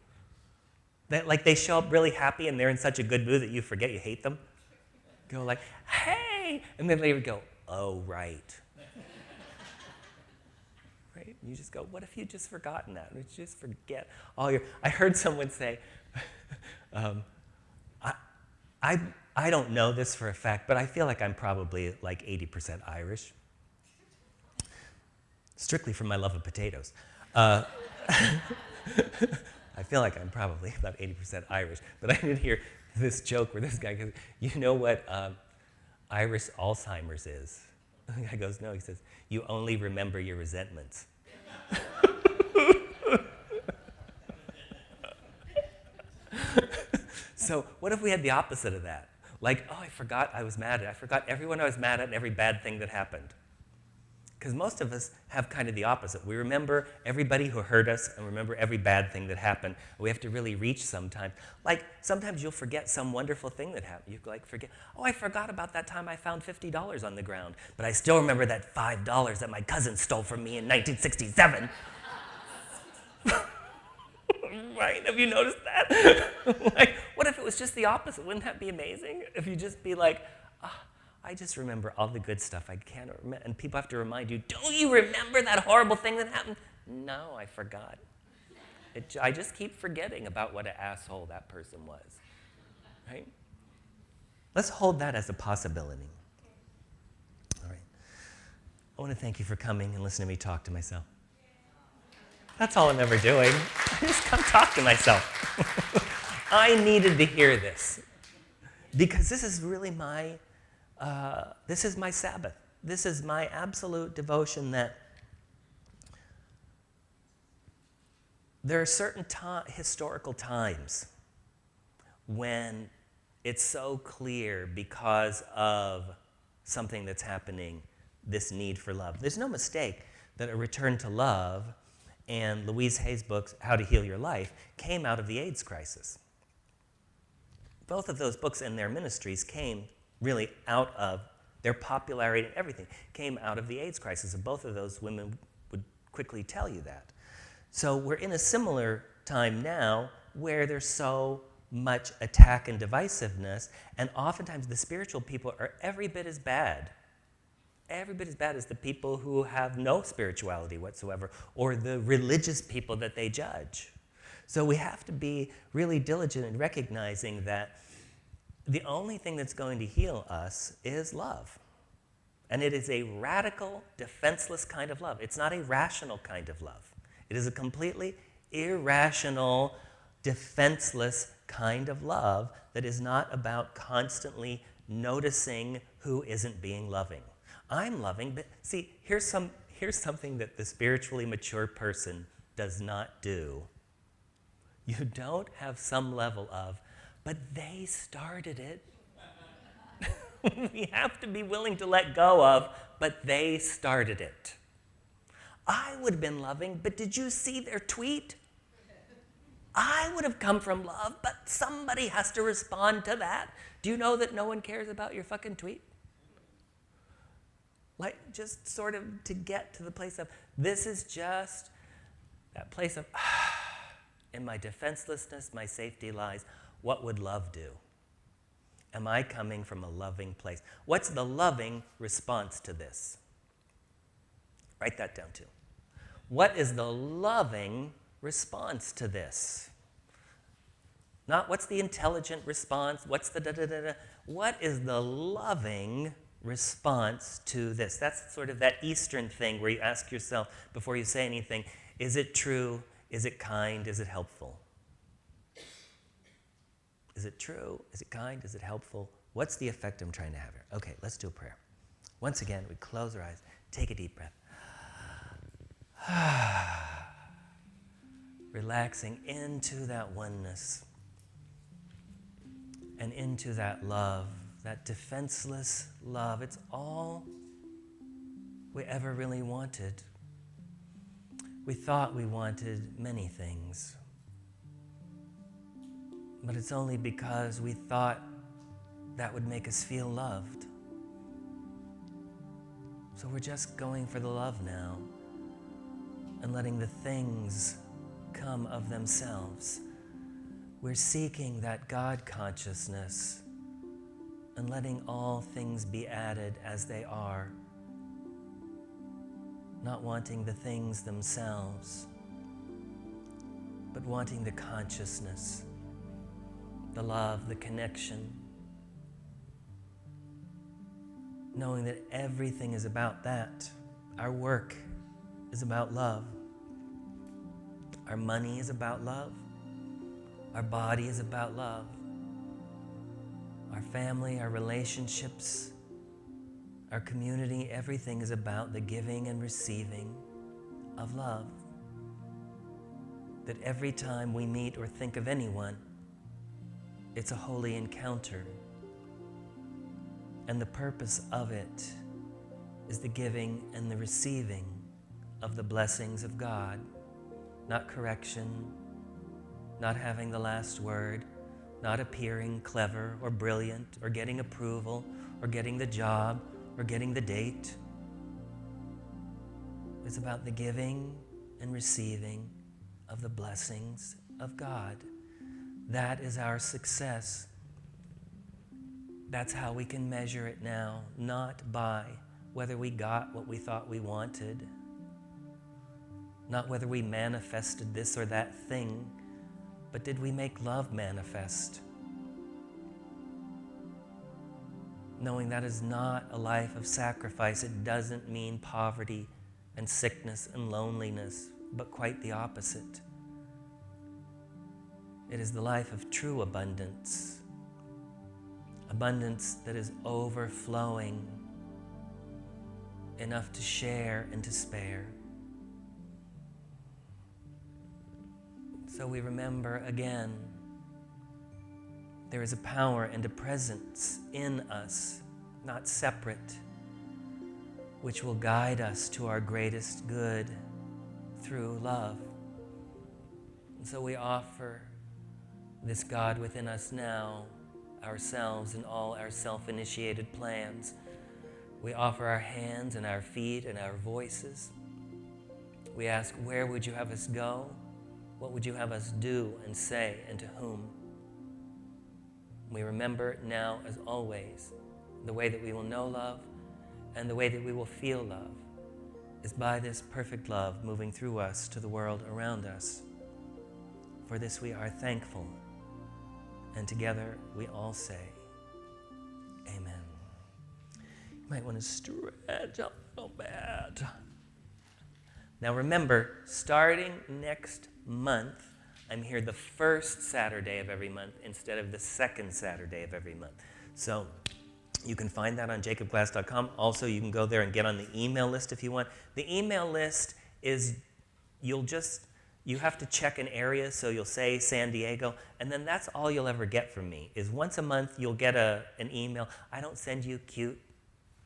That, like, they show up really happy and they're in such a good mood that you forget you hate them. Go like, hey! And then they would go, oh, right. Right? And you just go, what if you just forgotten that? You just forget all your... I heard someone say, I don't know this for a fact, but I feel like I'm probably like 80% Irish. Strictly from my love of potatoes. I feel like I'm probably about 80% Irish, but I did hear this joke where this guy goes, you know what Irish Alzheimer's is? And the guy goes, no. He says, you only remember your resentments. So what if we had the opposite of that? Like, oh, I forgot I was mad at. I forgot everyone I was mad at and every bad thing that happened. Because most of us have kind of the opposite. We remember everybody who hurt us and remember every bad thing that happened. We have to really reach sometimes. Like, sometimes you'll forget some wonderful thing that happened. You like forget, oh, I forgot about that time I found $50 on the ground, but I still remember that $5 that my cousin stole from me in 1967. Right? Have you noticed that? Like, what if it was just the opposite? Wouldn't that be amazing? If you just be like, I just remember all the good stuff. I can't remember. And people have to remind you, don't you remember that horrible thing that happened? No, I forgot. I just keep forgetting about what an asshole that person was. Right? Let's hold that as a possibility. All right. I want to thank you for coming and listening to me talk to myself. That's all I'm ever doing. I just come talk to myself. I needed to hear this because this is really this is my Sabbath. This is my absolute devotion that there are certain historical times when it's so clear because of something that's happening, this need for love. There's no mistake that a return to love and Louise Hay's book, How to Heal Your Life, came out of the AIDS crisis. Both of those books and their ministries came really out of their popularity and everything, came out of the AIDS crisis. And both of those women would quickly tell you that. So we're in a similar time now where there's so much attack and divisiveness, and oftentimes the spiritual people are every bit as bad as the people who have no spirituality whatsoever, or the religious people that they judge. So we have to be really diligent in recognizing that the only thing that's going to heal us is love. And it is a radical, defenseless kind of love. It's not a rational kind of love. It is a completely irrational, defenseless kind of love that is not about constantly noticing who isn't being loving. I'm loving, but see, here's something that the spiritually mature person does not do. You don't have some level of, but they started it. We have to be willing to let go of, but they started it. I would have been loving, but did you see their tweet? I would have come from love, but somebody has to respond to that. Do you know that no one cares about your fucking tweet? Like, just sort of to get to the place of, this is just that place of, in my defenselessness, my safety lies. What would love do? Am I coming from a loving place? What's the loving response to this? Write that down too. What is the loving response to this? Not what's the intelligent response, what's the da-da-da-da. What is the loving response to this? That's sort of that Eastern thing where you ask yourself before you say anything, is it true? Is it kind? Is it helpful? Is it true? Is it kind? Is it helpful? What's the effect I'm trying to have here? Okay, let's do a prayer. Once again, we close our eyes, take a deep breath. Relaxing into that oneness and into that love, that defenseless love. It's all we ever really wanted. We thought we wanted many things, but it's only because we thought that would make us feel loved. So we're just going for the love now and letting the things come of themselves. We're seeking that God consciousness and letting all things be added as they are, not wanting the things themselves, but wanting the consciousness, the love, the connection, knowing that everything is about that. Our work is about love. Our money is about love. Our body is about love. Our family, our relationships, our community, everything is about the giving and receiving of love. That every time we meet or think of anyone, it's a holy encounter. And the purpose of it is the giving and the receiving of the blessings of God, not correction, not having the last word, not appearing clever or brilliant or getting approval or getting the job or getting the date. It's about the giving and receiving of the blessings of God. That is our success. That's how we can measure it now, not by whether we got what we thought we wanted, not whether we manifested this or that thing, but did we make love manifest? Knowing that is not a life of sacrifice. It doesn't mean poverty and sickness and loneliness, but quite the opposite. It is the life of true abundance. Abundance that is overflowing, enough to share and to spare. So we remember again, there is a power and a presence in us, not separate, which will guide us to our greatest good through love. And so we offer this God within us now, ourselves and all our self-initiated plans. We offer our hands and our feet and our voices. We ask, where would you have us go? What would you have us do and say, and to whom? We remember now, as always, the way that we will know love and the way that we will feel love is by this perfect love moving through us to the world around us. For this we are thankful. And together we all say, amen. You might want to stretch a little bit. Now remember, starting next month, I'm here the first Saturday of every month instead of the second Saturday of every month. So you can find that on jacobglass.com. Also, you can go there and get on the email list if you want. The email list is, you'll just You have to check an area, so you'll say San Diego, and then that's all you'll ever get from me, is once a month you'll get an email. I don't send you cute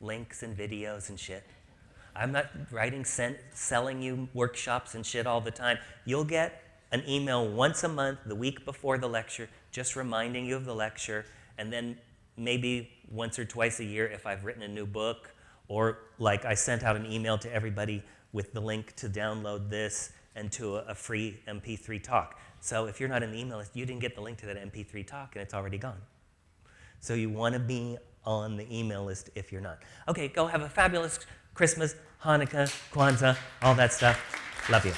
links and videos and shit. I'm not selling you workshops and shit all the time. You'll get an email once a month, the week before the lecture, just reminding you of the lecture, and then maybe once or twice a year if I've written a new book, or like I sent out an email to everybody with the link to download this and to a free MP3 talk. So if you're not in the email list, you didn't get the link to that MP3 talk and it's already gone. So you want to be on the email list if you're not. Okay, go have a fabulous Christmas, Hanukkah, Kwanzaa, all that stuff. Love you.